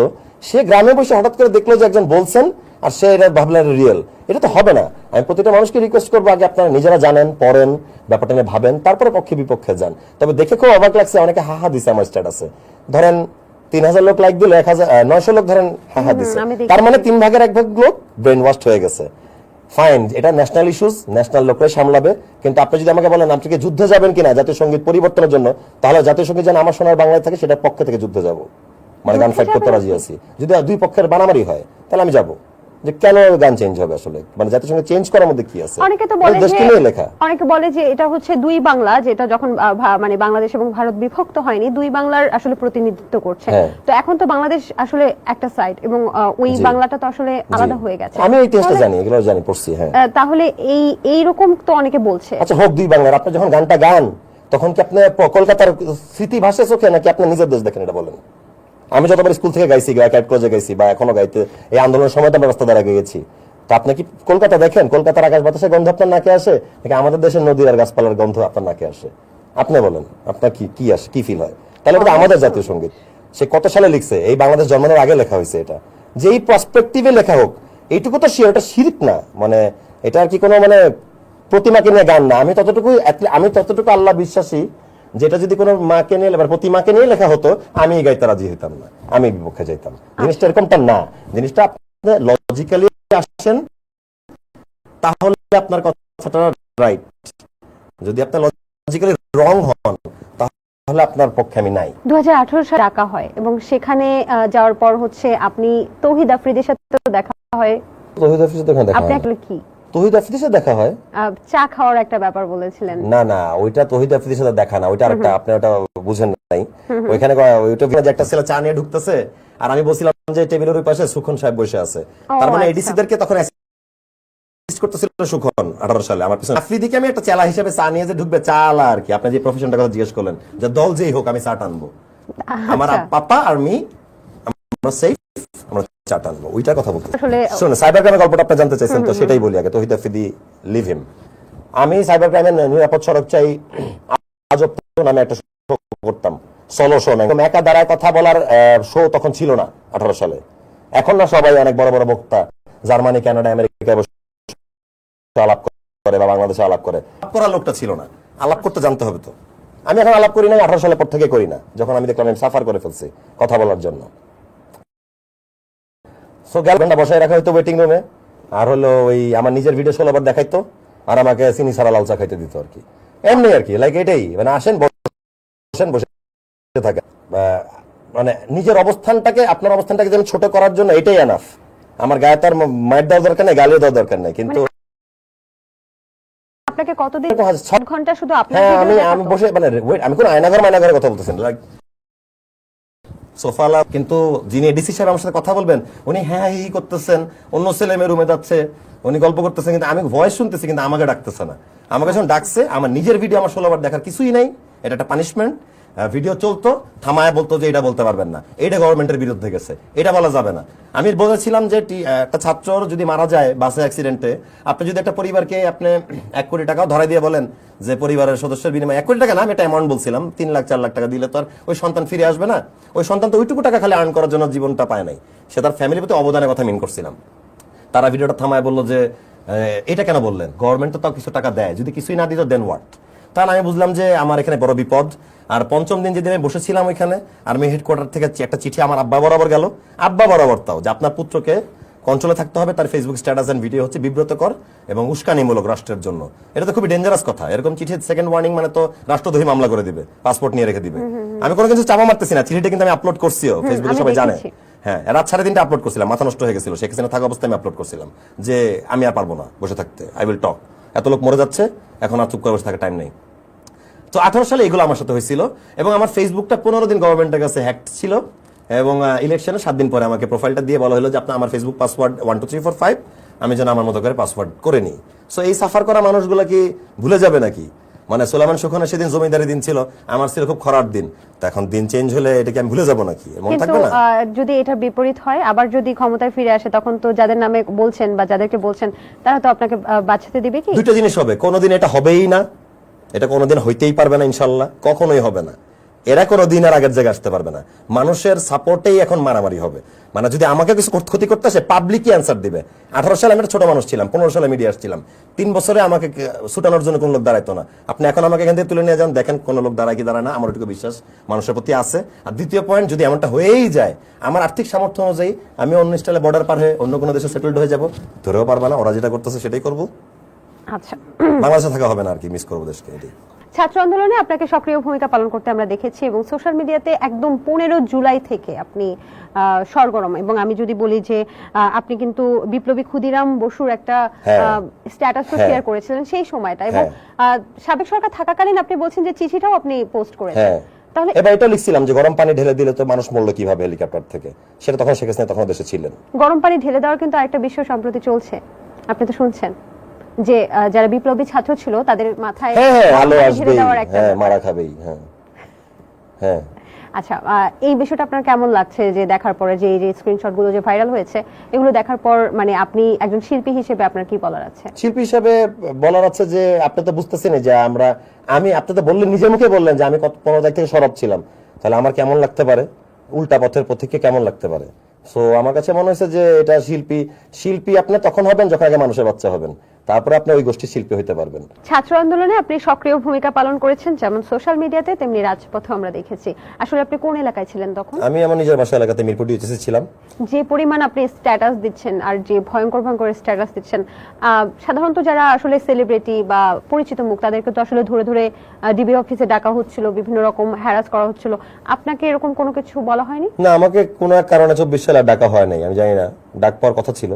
সে গ্রামে বসে হঠাৎ করে দেখলো যে একজন বলছেন, আর সে এটা ভাবলেন রিয়েল, এটা তো হবে না। আমি প্রতিটা মানুষকে রিকোয়েস্ট করবো, আগে আপনারা নিজেরা জানেন, পড়েন, ব্যাপারটা নিয়ে ভাবেন, তারপরে পক্ষে বিপক্ষে যান। তবে দেখে খুব অবাক লাগছে, অনেকে হাহা দিছে আমার স্ট্যাটাসে। ধরেন 3000 লোক লাইক দিল, 900 লোক ধরেন হাহা দিছে, তার মানে 3 ভাগের 1 ভাগ লোক ব্রেন ওয়াশড হয়ে গেছে। ফাইন, এটা ন্যাশনাল ইস্যুস, ন্যাশনাল লোকরাই সামলাবে। কিন্তু আপনি যদি আমাকে বলেন আপনি কি যুদ্ধে যাবেন কিনা জাতীয় সঙ্গীত পরিবর্তনের জন্য, তাহলে জাতীয় সঙ্গীত যেন আমার সোনার বাংলায় থাকে, সেটার পক্ষে থেকে যুদ্ধে যাব, মানে গান ফাইট করতে রাজি আছি। যদি 2 পক্ষের বানামারি হয়, তাহলে আমি যাব। যে কেন গান চেঞ্জ হবে আসলে, মানে জাতীয় সঙ্গীত চেঞ্জ করার মধ্যে কি আছে? অনেকে বলে যে এটা হচ্ছে 2 বাংলা, যেটা যখন মানে বাংলাদেশ এবং ভারত বিভক্ত হয়নি, 2 বাংলার আসলে প্রতিনিধিত্ব করছে। তো এখন তো বাংলাদেশ আসলে একটা সাইড, এবং ওই বাংলাটা তো আসলে আলাদা হয়ে গেছে। আমি এই ইতিহাসটা জানি, এগুলো জানি, পড়ছি। হ্যাঁ, তাহলে এই রকম তো অনেকে বলছে। আচ্ছা হোক 2 বাংলার, আপনি যখন গানটা গান, তখন কি আপনি কলকাতার স্মৃতি ভাষা চোখে, নাকি আপনি নিজের দেশ দেখেন? এটা বলেন। আমি যতবার স্কুল থেকে গাইছি, ক্যাট ক্লোজে গাইছি, বা এখনো গাইতে, এই আন্দোলনের সময় তো আমরা রাস্তা দ্বারা গেছি, তো আপনি কি কলকাতা দেখেন? কলকাতার আকাশ বাতাসের গন্ধ আপনার নাকে আসে, নাকি আমাদের দেশের নদীর আর গাছপালার গন্ধ আপনার নাকে আসে? আপনি বলেন, আপনার কি আসে, কি ফিল হয়? তাহলে এটা আমাদের জাতীয় সঙ্গীত। সে কত সালে লিখছে? এই বাংলাদেশ জন্মানোর আগে লেখা হয়েছে এটা। যে এই পার্সপেক্টিভে লেখা হোক, এইটুকু তো শিওর, এটা শিরক না, মানে এটা আর কি কোনো মানে প্রতিমাকে নিয়ে গান না। আমি ততটুকু আল্লাহ বিশ্বাসী, যেটা যদি কোনো মাকে নিয়ে এবার প্রতিমাকে নিয়ে লেখা হতো, আমি গাইতে রাজি হইতাম না, আমি বিপক্ষে যাইতাম। জিনিসটা এরকমটা না, জিনিসটা আপনি লজিক্যালি আসেন, তাহলে আপনার কথাটা রাইট। যদি আপনি লজিক্যালি রং হন, তাহলে আপনার পক্ষে আমি নাই। 2018 সালে ডাকা হয়, এবং সেখানে যাওয়ার পর হচ্ছে আপনি তৌহিদ আফ্রিদির সাথে দেখা হয়। তৌহিদ আফ্রিদির সাথে দেখা হয়? আপনি আসলে কি তৌহিদ আফ্রিদির সাথে দেখা হয়? চা খাওয়ার একটা ব্যাপার বলেছিলেন। না, ওইটা তৌহিদ আফ্রিদির সাথে দেখা না, ওইটা আরেকটা, আপনি ওটা বুঝেন নাই। ওইখানে ওইটা যে একটা ছেলে চা নিয়ে ঢুকতেছে, আর আমি বলছিলাম যে টেবিলের ওই পাশে সুখন সাহেব বসে আছে, তার মানে এডিসি দেরকে তখন করতেছিল সুখন 18 সালে আমার পিছনে। আফ্রিদিকে আমি একটা চেলা হিসেবে চা নিয়ে যে ঢুকবে, চালা আর কি, আপনি যে প্রফেশনটার কথা জিজ্ঞেস করলেন, যে দল যেই হোক আমি চা টানবো, আমার পাপা আর মি, আমরা সেফ, আমরা চা টানবো, ওইটার কথা বলতে। শুনুন, সাইবার ক্রাইমের গল্পটা আপনি জানতে চাইছেন, তো সেটাই বলি আগে। তৌহিদ আফ্রিদি, লিভ হিম। আমি সাইবার ক্রাইমের নিরাপদ সড়ক চাই আজব নামে একটা শো করতাম, সলো শো না, একা দাঁড়ায় কথা বলার শো তখন ছিল না 18 সালে। এখন না সবাই অনেক বড় বড় বক্তা জার্মানি, কানাডা, আমেরিকায় বসে আলাপ করে বা বাংলাদেশে আলাপ করে। আলাপ করার লোকটা ছিল না, আলাপ করতে জানতে হবে। তো আমি এখন আলাপ করি না, 18 সালের পর থেকে করি না, যখন আমি দেখলাম আমি সাফার করে ফেলছি কথা বলার জন্য। সো ঘন্টা বসায় রাখা হয়তো ওয়েটিং রুমে, আর হলো ওই আমার নিজের ভিডিও 16 বার দেখাইতো, আর আমাকে চিনি ছাড়া লাল চা খাইতে দিত আর কি, এমনি আর কি। লাইক এটাই, মানে আসেন বসেন বসে থাকে, মানে নিজের অবস্থানটাকে, আপনার অবস্থানটাকে যেন ছোট করার জন্য এটাই এনাফ। আমার গায়ে তার মায়ের দেওয়ার দরকার নেই, গালিও দেওয়ার দরকার নেই। কিন্তু আপনাকে কতদিন 6 ঘন্টা শুধু আপনার হ্যাঁ, ভিডিও আমি বসে মানে আমি কোন আয়নাঘর কথা বলতেছেন লাইক সোফালা। কিন্তু যিনি ডিসি সাহেব আমার সাথে কথা বলবেন, উনি হ্যাঁ হি করতেছেন, অন্য ছেলে মেয়ে রুমে যাচ্ছে, উনি গল্প করতেছেন, কিন্তু আমি ভয়েস শুনতেছি, কিন্তু আমাকে ডাকতেছে না। আমাকে যখন ডাকছে, আমার নিজের ভিডিও আমার 16 বার দেখার কিছুই নাই, এটা একটা পানিশমেন্ট। ভিডিও চলতো, থামায় বলতো যে এটা বলতে পারবেন না, এটা গভর্নমেন্টের বিরুদ্ধে গেছে, এটা বলা যাবে না। আমি বলেছিলাম যে একটা ছাত্র যদি মারা যায় বাসে অ্যাক্সিডেন্টে, আপনি যদি একটা পরিবারকে আপনি 1 কোটি টাকাও ধরাই দিয়ে বলেন যে পরিবারের সদস্যের বিনিময়ে 1 কোটি টাকা না, আমি একটা অ্যামাউন্ট বলছিলাম 3 লাখ 4 লাখ টাকা দিলে তো আর ওই সন্তান ফিরে আসবে না। ওই সন্তান তো ওইটুকু টাকা খালি আর্ন করার জন্য জীবনটা পায় নাই, সে তার ফ্যামিলির প্রতি অবদানের কথা মিন করছিলাম। তারা ভিডিওটা থামায় বললো যে এটা কেন বললেন, গভর্নমেন্ট তো তাও কিছু টাকা দেয়, যদি কিছুই না দিত দেন হোয়াট। তাহলে আমি বুঝলাম যে আমার এখানে বড় বিপদ। আর পঞ্চম দিন যেদিন আমি বসেছিলাম ওইখানে আর্মি হেডকোয়ার্টার থেকে একটা চিঠি আমার আব্বা বরাবর গেল, আব্বা বরাবর তাও, যে আপনার পুত্রকে কন্ট্রোলে থাকতে হবে, তার ফেসবুক স্ট্যাটাস এন্ড ভিডিও হচ্ছে বিব্রতকর এবং উস্কানিমূলক রাষ্ট্রের জন্য। এটা তো খুবই ডেঞ্জারাস কথা। এরকম চিঠির সেকেন্ড ওয়ার্নিং মানে তো রাষ্ট্রদ্রোহী মামলা করে দিবে, পাসপোর্ট নিয়ে রেখে দিবে। আমি কোনো কিছু চাপা মারতেছি না, চিঠিটা কিন্তু আমি আপলোড করছিও, ফেসবুকে সবাই জানে। হ্যাঁ, রাত 3:30 আপলোড করছিলাম, মাথা নষ্ট হয়ে গেছিল, শেখ হাসিনা থাকা অবস্থায় আমি আপলোড করছিলাম যে আমি আর পারবো না বসে থাকতে, আই উইল টক, এত লোক মরে যাচ্ছে, এখন আর চুপ করে বসে থাকার টাইম নেই। তো 18 সালে এগুলো আমার সাথে হয়েছিল, এবং আমার ফেসবুকটা 15 দিন গভর্নমেন্টের কাছে হ্যাক ছিল, এবং ইলেকশনের 7 দিন পরে আমাকে প্রোফাইলটা দিয়ে বলা হলো যে আপনার আমার ফেসবুক পাসওয়ার্ড 12345, আমি যেন আমার মতো করে পাসওয়ার্ড করে নিই। সো এই সাফার করা মানুষগুলো কি ভুলে যাবে নাকি? মানে সোলাইমান সুখানের সেদিন জমিদারি দিন ছিল, আমার ছিল খুব খরার দিন, তো এখন দিন চেঞ্জ হলে এটাকে আমি ভুলে যাবো নাকি? মনে থাকবে না? যদি এটা বিপরীত হয়, আবার যদি ক্ষমতায় ফিরে আসে, তখন তো যাদের নামে বলছেন বা যাদেরকে বলছেন তারা তো আপনাকে বাঁচাতে দিবে কি? দুটো জিনিস হবে, কোনোদিন এটা হবেই না, এটা কোনোদিন হইতেই পারবে না, ইনশাল্লাহ কখনোই হবে না। এরা কোনোদিন আর আগের জায়গায় আসতে পারবে না। মানুষের সাপোর্টেই এখন মারামারি হবে। মানে যদি আমাকে কিছু ক্ষতি করতে আসে, পাবলিকই অ্যান্সার দিবে। 18 সালে আমি একটা ছোট মানুষ ছিলাম, 15 সালে মিডিয়া আসছিলাম, 3 বছরে আমাকে ছুটানোর জন্য কোন লোক দাঁড়াইতো না। আপনি এখন আমাকে এখান থেকে তুলে নিয়ে যান, দেখেন কোন লোক দাঁড়ায় কি দাঁড়ায় না। আমার ওটুকু বিশ্বাস মানুষের প্রতি আছে। আর দ্বিতীয় পয়েন্ট, যদি এমনটা হয়েই যায়, আমার আর্থিক সামর্থ্য অনুযায়ী আমি অন্য স্টাইলে বর্ডার পার হয়ে অন্য কোনো দেশে সেটেলড হয়ে যাবো, ধরেও পারবা না, ওরা যেটা করতেছে সেটাই করবো। আচ্ছা, বাংলাদেশে থাকা হবে না আর কি, মিস করবো দেশকে। এটাই। ছাত্র আন্দোলনে আপনাকে সক্রিয় ভূমিকা পালন করতে আমরা দেখেছি, এবং সোশ্যাল মিডিয়াতে একদম 15 জুলাই থেকে আপনি সরগরম। এবং আমি যদি বলি যে আপনি কিন্তু বিপ্লবী ক্ষুদিরাম বসুর একটা স্ট্যাটাসও শেয়ার করেছিলেন সেই সময়টা, এবং সাবেক সরকার থাকাকালীন আপনি বলছেন যে চিঠিটাও আপনি পোস্ট করেছেন। তাহলে এবার এটা লিখছিলাম যে গরম পানি ঢেলে দিলে তো মানুষ মরলো কিভাবে হেলিকপ্টার থেকে, সেটা তখন শেখ হাসিনা তখন দেশে ছিলেন। গরম পানি ঢেলে দেওয়ার কিন্তু আরেকটা বিষয় সম্প্রতি চলছে, আপনি তো শুনছেন যে যারা বিপ্লবী ছাত্র ছিল তাদের মাথায় আলো আসবে, মারা খাবেই। হ্যাঁ, আচ্ছা, এই বিষয়টা আপনার কেমন লাগছে যে দেখার পরে, যে এই যে স্ক্রিনশট গুলো যে ভাইরাল হয়েছে, এগুলো দেখার পর মানে আপনি একজন শিল্পী হিসেবে আপনার কি বলার আছে? শিল্পী হিসেবে বলার আছে যে আপনি তো বুঝতেছেন যে আপনি তো বললেন, নিজের মুখে বললেন যে আমি 15 তারিখ থেকে সরব ছিলাম, তাহলে আমার কেমন লাগতে পারে, উল্টা পথের পথিককে কেমন লাগতে পারে। সো আমার কাছে মনে হয়েছে যে এটা শিল্পী আপনি তখন হবেন যখন আগে মানুষের বাচ্চা হবেন, তারপরে আপনি ওই গোষ্ঠীর শিল্পী হতে পারবেন। ছাত্র আন্দোলনে আপনি সক্রিয় ভূমিকা পালন করেছেন, যেমন সোশ্যাল মিডিয়াতে তেমনি রাজপথে আমরা দেখেছি। আসলে আপনি কোন এলাকায় ছিলেন তখন? আমি আমার নিজের বাসা এলাকাতে মিরপুর ডিউটিতে ছিলাম। যে পরিমাণ আপনি স্ট্যাটাস দিচ্ছেন আর যে ভয়ঙ্কর স্ট্যাটাস দিচ্ছেন, সাধারণত যারা আসলে সেলিব্রিটি বা পরিচিত মুখ, তাদেরকে তো আসলে ধরে ধরে ডিবি অফিসে ডাকা হচ্ছিল, বিভিন্ন রকম হ্যারাস করা হচ্ছিল। আপনাকে এরকম কোনো কিছু বলা হয়নি? না, আমাকে কোনো এক কারণে 24 সালে ডাকা হয় নাই, আমি জানি না, ডাক পাওয়ার কথা ছিল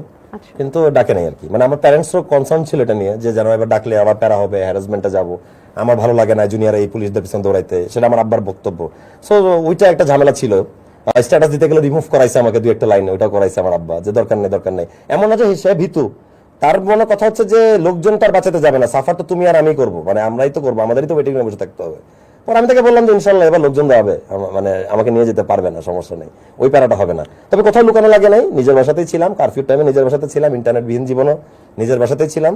কিন্তু ডাকে নাই আর কি। মানে আমার প্যারেন্টসও কনসার্ন ছিল এটা নিয়ে যে যেন এবার ডাকলে আবার প্যারা হবে, হ্যারাসমেন্টে যাবো, আমার ভালো লাগে না জুনিয়র এই পুলিশদের পিছনে দৌড়াইতে, সেটা আমার আব্বার বক্তব্য। সো ওইটা একটা ঝামেলা ছিল। স্ট্যাটাস দিতে গেলে রিমুভ করাইছে আমাকে 2-1 লাইন, ওইটা করাইছে আমার আব্বা যে দরকার নেই। এমন না যে সে ভীতু, তার মনে কথা হচ্ছে যে লোকজন তার বাঁচাতে যাবে না, সাফার তো তুমি আর আমি করবো, মানে আমরাই তো করবো, আমাদেরই তো ওয়েটিং রুমে বসে থাকতে হবে। পরে আমি তাকে বললাম যে ইনশাল্লাহ এবার লোকজন যাবে, মানে আমাকে নিয়ে যেতে পারবে না, সমস্যা নেই, ওই প্যারাটা হবে না। তবে কোথাও লুকানো লাগে নাই, নিজের বাসাতেই ছিলাম, কারফিউ টাইমে নিজের বাসাতে ছিলাম, ইন্টারনেট বিহীন জীবনও নিজের বাসাতেই ছিলাম।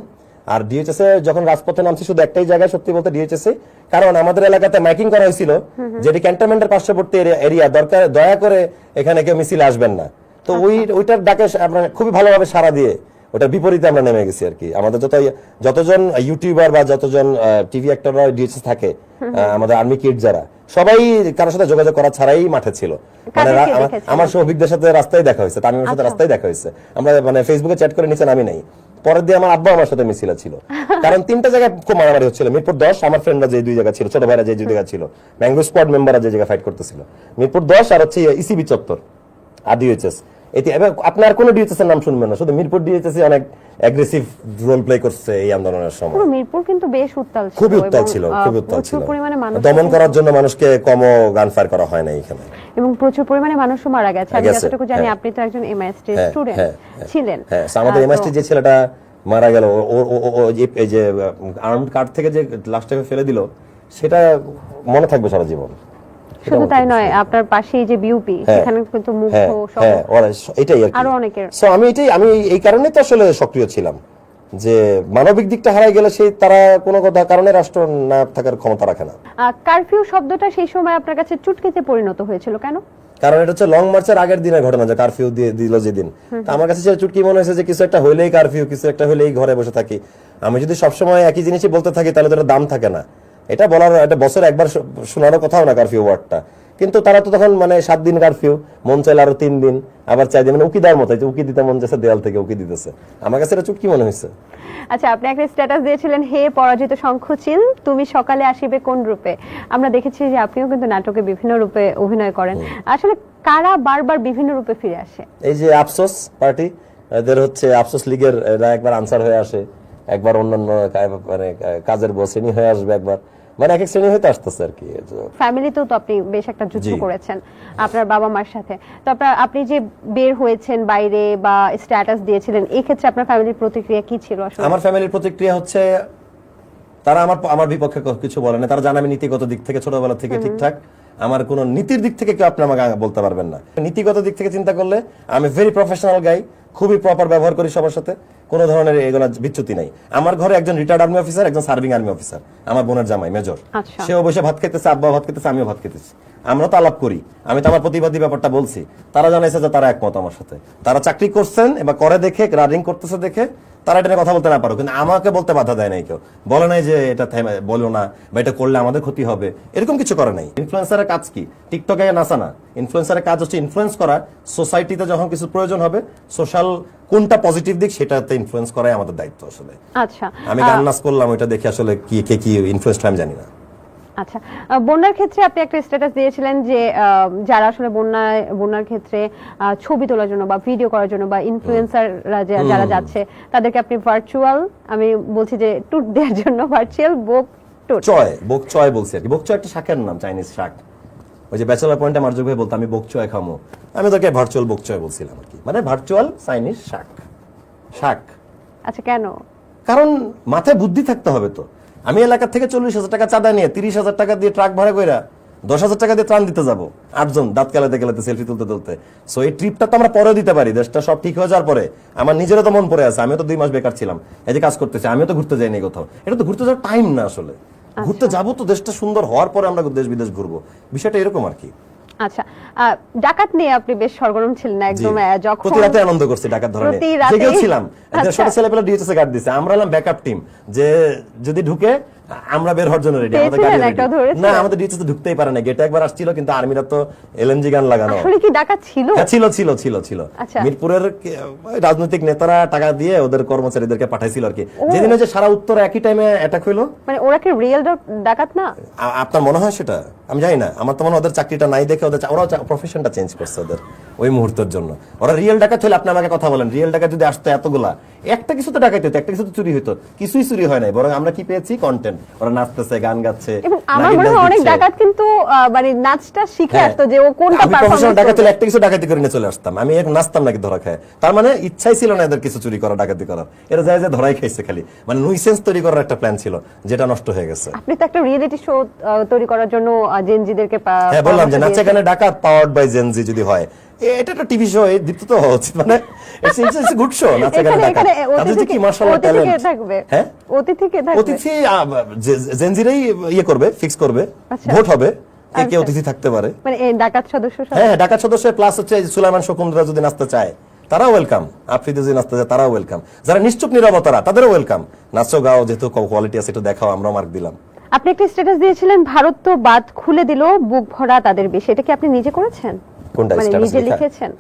আর ডিএইচএস এ যখন রাজপথে নামছি শুধু একটাই জায়গায় সত্যি বলতে ডিএইচএস এ, কারণ আমাদের এলাকাতে মাইকিং করা হয়েছিল যেটি ক্যান্টনমেন্টের পার্শ্ববর্তী এরিয়া, দয়া করে এখানে কেউ মিছিলে আসবেন না। তো ওইটার ডাকে আমরা খুবই ভালোভাবে সাড়া দিয়ে ওটার বিপরীতে আমরা নেমে গেছি আর কি। আমাদের যতজন ইউটিউবার বা যতজন টিভি অ্যাক্টররা ডিএইচএস থাকে, আমাদের আর্মি কিড যারা, সবাই কারোর সাথে যোগাযোগ করা ছাড়াই মাঠে ছিল। মানে আমার সৌভিকদের সাথে রাস্তায় দেখা হয়েছে, তামিমের সাথে রাস্তায় দেখা হয়েছে, আমরা মানে ফেসবুকে চ্যাট করে নিচে নামি নাই। পরের দিয়ে আমার আব্বা আমার সাথে মিছিল ছিল, কারণ 3টা জায়গায় খুব মারামারি হচ্ছিল। মিরপুর 10 আমার ফ্রেন্ডরা যে 2 জায়গা ছিল, ছোট ভাইরা যে 2 জায়গা ছিল, ম্যাঙ্গো স্কোয়াড মেম্বাররা যে জায়গা ফাইট করতেছিল, মিরপুর 10 আর হচ্ছে ইসিবি চত্বর আর ডিএইচএস। আপনার কোন ডিএইচএস এর নাম শুনবেন না, শুধু মিরপুর ডিএইচএস অনেক অ্যাগ্রেসিভ রোল প্লে করছে এই আন্দোলনের সময়। পুরো মিরপুর কিন্তু বেশ উত্তাল ছিল, খুবই উত্তাল ছিল, খুবই উত্তাল ছিল। পরিমাণে মানুষ দমন করার জন্য মানুষকে কম গান ফায়ার করা হয় না এখানে, এবং প্রচুর পরিমাণে মানুষও মারা গেছে। আমি যতটুকু জানি আপনি তো একজন এমআইএসটি স্টুডেন্ট ছিলেন। হ্যাঁ, আমাদের এমআইএসটি যে ছেলেটা মারা গেল, এই যে আর্মড কার্ড থেকে যে লাস্টে ফেলে দিল, সেটা মনে থাকবে সারা জীবন। শুধু তাই নয়, আপনার পাশেই যে বিউপি, সেখানে কিন্তু মুগ্ধ সহ এটাই আর কি। আরো অনেকের। সো আমি এই কারণে তো আসলে সক্রিয় ছিলাম যে মানবিক দিকটা হারাই গেলে সেই তারা কোনো কারণে রাষ্ট্র না থাকার ক্ষমতা রাখে না। কারফিউ শব্দটা সেই সময় আপনার কাছে চুটকিতে পরিণত হয়েছিল কেন? কারণ এটা হচ্ছে লং মার্চের আগের দিনের ঘটনা, যে কারফিউ দিয়ে দিল যেদিন। তা আমার কাছে সেটা চুটকি মনে হয়েছে যে কিছু একটা হইলেই কারফিউ, কিছু একটা হইলেই ঘরে বসে থাকি। আমি যদি সবসময় একই জিনিসই বলতে থাকি তাহলে তো এটা দাম থাকে না। এটা বলার, এটা বছরে একবার শোনারও কথাও না কারফিউ ওয়ার্ডটা। কিন্তু তারা তো তখন মানে 7 দিন কারফিউ, মন চাইলে আরো 3 দিন, আবার 4 দিন, মানে উকি দেওয়ার মতো, উকি দিতে মন যাচ্ছে, দেয়াল থেকে উকি দিতেছে। আমার কাছে এটা চুটকি মনে হয়েছে। আচ্ছা, আপনি একটা স্ট্যাটাস দিয়েছিলেন, হে পরাজিত শঙ্খচিল, তুমি সকালে আসিবে কোন রূপে। আমরা দেখেছি যে আপনিও কিন্তু নাটকে বিভিন্ন রূপে অভিনয় করেন। আসলে কারা বারবার বিভিন্ন রূপে ফিরে আসে? এই যে আফসোস পার্টি, এদের হচ্ছে আফসোস লীগের, এরা একবার আনসার হয়ে আসে, একবার অন্যান্য মানে কাজের বসেনি হয়ে আসবে, একবার মানে এক এক শ্রেণী হইতে আসতেছে আর কি। ফ্যামিলিতেও তো আপনি বেশ একটা যুদ্ধ করেছেন আপনার বাবা মার সাথে। তো আপনি যে বের হয়েছেন বাইরে বা স্ট্যাটাস দিয়েছিলেন, এই ক্ষেত্রে আপনার ফ্যামিলির প্রতিক্রিয়া কি ছিল আসলে? আমার ফ্যামিলির প্রতিক্রিয়া হচ্ছে তারা আমার বিপক্ষে কিছু বলে না। তারা জানে আমি নীতিগত দিক থেকে ছোটবেলা থেকে ঠিকঠাক, আমার কোন নীতির দিক থেকে কেউ আপনি আমাকে বলতে পারবেন না। নীতিগত দিক থেকে চিন্তা করলে আমি ভেরি প্রফেশনাল গাই, খুবই প্রপার ব্যবহার করি সবার সাথে, কোনো ধরনের এগুলা বিচ্যুতি নাই। আমার ঘরে একজন রিটায়ার্ড আর্মি অফিসার, একজন সার্ভিং আর্মি অফিসার, আমার বোনের জামাই মেজর, সেও বসে ভাত খেতেছে, আব্বা ভাত খেতেছে, আমিও ভাত খেতেছি, আমরা তো আলাপ করি। আমি তো আমার প্রতিবাদী ব্যাপারটা বলছি, তারা জানাইছে যে তারা একমত আমার সাথে। তারা চাকরি করছেন এবার করে দেখে, রানিং করতেছে দেখে তারা এটা নিয়ে কথা বলতে না পারো, কিন্তু আমাকে বলতে বাধা দেয় নাই কেউ, বলে নাই যে এটা বলো না বা এটা করলে আমাদের ক্ষতি হবে, এরকম কিছু করে নাই। ইনফ্লুয়েন্সারের কাজ কি? টিকটকে নাচা না, ইনফ্লুয়েন্সারের কাজ হচ্ছে ইনফ্লুয়েন্স করা, সোসাইটিতে যখন কিছু প্রয়োজন হবে, সোশ্যাল কোনটা পজিটিভ দিক সেটাতে ইনফ্লুয়েন্স করাই আমাদের দায়িত্ব আসলে। আচ্ছা, আমি গান নাচ করলাম, ওইটা দেখে আসলে কি ইনফ্লুয়েন্স আমি জানি না। আচ্ছা, বন্যার ক্ষেত্রে আপনি একটা স্ট্যাটাস দিয়েছিলেন যে যারা আসলে বন্যার ক্ষেত্রে ছবি তোলার জন্য বা ভিডিও করার জন্য বা ইনফ্লুয়েন্সাররা যারা যাচ্ছে, তাদেরকে আপনি ভার্চুয়াল, আমি বলছি যে ট্যুর দেওয়ার জন্য ভার্চুয়াল বোক চয় বলছি আর কি। বোক চয় একটা শাকের নাম, চাইনিজ শাক। ওই যে ব্যাচেলর পয়েন্টে মার্জুক ভাই বলতো আমি বোক চয় খামো, আমি তোকে ভার্চুয়াল বোক চয় বলছিলাম আর কি, মানে ভার্চুয়াল চাইনিজ শাক। আচ্ছা, কেন? কারণ মাথায় বুদ্ধি থাকতে হবে তো। আমি এলাকা থেকে 40,000 টাকা চাঁদা নিয়ে 30,000 টাকা দিয়ে ট্রাক ভাড়া কইরা 10,000 টাকা দিয়ে ত্রাণ দিতে যাবো, 8 জন দাঁত কেলাতে সেলফি তুলতে। সো এই ট্রিপটা তো আমরা পরেও দিতে পারি, দেশটা সব ঠিক হয়ে যাওয়ার পরে। আমার নিজেরও তো মন পড়ে আছে, আমিও তো 2 মাস বেকার ছিলাম, এই যে কাজ করতেছি, আমিও তো ঘুরতে যাইনি কোথাও। এটা তো ঘুরতে যাওয়ার টাইম না আসলে। ঘুরতে যাবো তো দেশটা সুন্দর হওয়ার পরে আমরা দেশ বিদেশ ঘুরবো, বিষয়টা এরকম আর কি। আচ্ছা, ডাকাত নিয়ে আপনি বেশ সরগরম ছিলেন একদম, যখন প্রতি রাতে আনন্দ করছি ডাকাত ধরে জেগেছিলাম। ছোট ছেলেপেলা ডিএইচএস গার্ড দিছে, আমরা হলাম ব্যাকআপ টিম, যে যদি ঢুকে আমরা বের হওয়ার জন্য রেডি। আমাদের গাড়ি না, আমাদের ডিএইচএস ঢুকতেই পারে না, গেটে একবার আসছিল, কিন্তু আর্মিরা তো এলএমজি গান লাগানো। আসলে কি ডাকাত ছিল? হ্যাঁ, ছিল। মিরপুরের রাজনৈতিক নেতারা টাকা দিয়ে ওদের কর্মচারীদেরকে পাঠাইছিল আর কি। যেদিন যে সারা উত্তর একই টাইমে অ্যাটাক হইলো, মানে ওরা কি রিয়েল ডাকাত না? আপনার মনে হয় সেটা? আমি জানি না, আমার তো মনে হয় ওদের চাকরিটা নাই দেখে ওরাও প্রফেশনটা চেঞ্জ করছে ওদের ওই মুহূর্তের জন্য। ওরা রিয়েল ডাকাত হলে আপনি আমাকে কথা বলেন, রিয়েল ডাকাত যদি আসতো এতগুলা, একটা কিছু তো ডাকাতি হতো, একটা কিছু তো চুরি হতো, কিছুই চুরি হয় নাই, বরং আমরা কি পেয়েছি? কন্টেন্ট। ওরা নাচতেছে, গান গাচ্ছে। এবং আমার মনে হয় অনেক ডাকাত কিন্তু মানে নাচটা শিখে আসতো, যে ও কোনটা প্রফেশনাল ডাকাত হলে একটা কিছু ডাকাতি করে নিয়ে চলে আসতাম, আমি নাচতাম নাকি ধরা খায়। তার মানে ইচ্ছাই ছিল না এদের কিছু চুরি করা, ডাকাতি করার। এরা যায় যে ধরাই খাইছে খালি, মানে নুইসেন্স তৈরি করার একটা প্ল্যান ছিল, যেটা নষ্ট হয়ে গেছে। আপনি তো একটা রিয়েলিটি শো তৈরি করার জন্য জেনজিদেরকে বললাম যে নাচে গানে ডাকাত পাওয়ার্ড বাই জেনজি যদি হয়, এটা একটা টিভি শো, দীপ্ত তো হওয়া উচিত, মানে ইটস গুড শো। নাচা গান এখানে দেখা এখানে তাদের যে কি অতিথি মাশাআল্লাহ অতিথি কে ট্যালেন্ট। থাকবে? হ্যাঁ অতিথি কে থাকবে? অতিথি জেনজিরাই ইয়ে করবে, ফিক্স করবে, আচ্ছা। ভোট হবে কে কে আচ্ছা। অতিথি থাকতে পারে। মানে এই ডাকাত সদস্য সব? হ্যাঁ ডাকাত সদস্য প্লাস হচ্ছে সুলাইমান শকুনরা যদি নাচতে চায় তারাও ওয়েলকাম, আফ্রিদি যদি নাচতে চায় তারাও ওয়েলকাম, যারা নিশ্চুপ নীরবতারা তাদেরও ওয়েলকাম। নাচো গাও, যেহেতু কোয়ালিটি আছে একটু দেখাও, আমরা মার্ক দিলাম। আপনি একটা স্ট্যাটাস দিয়েছিলেন ভারত তো বাঁধ খুলে দিল, বুক ভরা তাদের বেশি, এটা কি আপনি নিজে করেছেন? কোনটা মানে স্ট্যাটাস নিজে লেখা? লিখেছেন?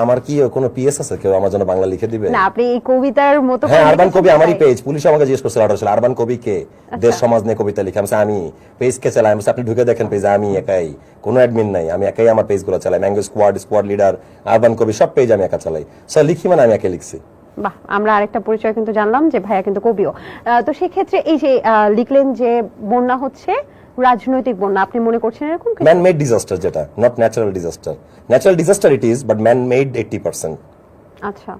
আমার কি কোনো পিএস আছে কেউ আমার জন্য বাংলা লিখে দিবে? না, আপনি এই কবিতার মতো হ্যাঁ করে আরবান লিখেছেন কবি আমারই তাই? পেজ, পুলিশ আমাকে জিজ্ঞেস করছিল অর্ডার ছিল আরবান কবি কে, দেশ সমাজ নিয়ে কবিতা লিখে। আমি পেজ কে চালাই, আপনি ঢুকে দেখেন পেজ আমি একাই, কোনো অ্যাডমিন নাই, আমি একাই আমার পেজগুলো চালাই। ম্যাঙ্গো স্কোয়াড লিডার, আরবান কবি সব পেজ আমি একা চালাই। স্যার লিখি মানে আমি একা লিখছি। বাহ, আমরা আরেকটা পরিচয় কিন্তু জানলাম যে ভাইয়া কিন্তু কবিও। তো সেই ক্ষেত্রে এই যে লিখলেন যে বন্যা হচ্ছে রাজনৈতিক বন্যা, আপনি মনে করছেন এরকম কিছু? ম্যান মেড ডিজাস্টার, যেটা not natural disaster. Natural disaster it is, but man made 80%। আচ্ছা,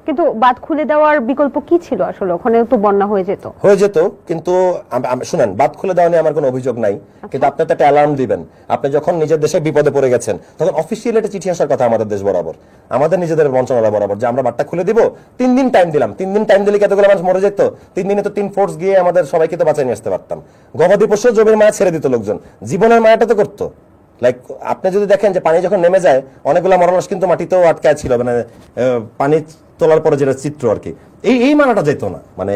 কিন্তু বাঁধ খুলে দেওয়ার বিকল্প কি ছিল আসলে? ওখানে তো বন্যা হয়ে যেত। কিন্তু শুনেন, বাদ খুলে দেওয়া নিয়ে আমার কোনো অভিযোগ নাই, কিন্তু আপনি তো একটা অ্যালার্ম দিবেন। আপনি যখন নিজের দেশে বিপদে পড়ে গেছেন তখন অফিসিয়ালি একটা চিঠি আসার কথা আমাদের দেশ বরাবর, আমাদের নিজেদের মন্ত্রণালয় বরাবর, যে আমরা বাদটা খুলে দিব, 3 দিন টাইম দিলাম। 3 দিন টাইম দিলে কতগুলো মানুষ মরে যেত? 3 দিনে তো 3 ফোর্স গিয়ে আমাদের সবাইকে তো বাঁচিয়ে নিয়ে আসতে পারতাম। গবাদি পশু জমির মায়া ছেড়ে দিত লোকজন, জীবনের মায়াটা তো করতো। লাইক আপনি যদি দেখেন যে পানি যখন নেমে যায় অনেকগুলো মরলাশ কিন্তু মাটিতেও আটকায় ছিল, মানে পানি তোলার পরে যেটা চিত্র আর কি, এই মানাটা যেত না। মানে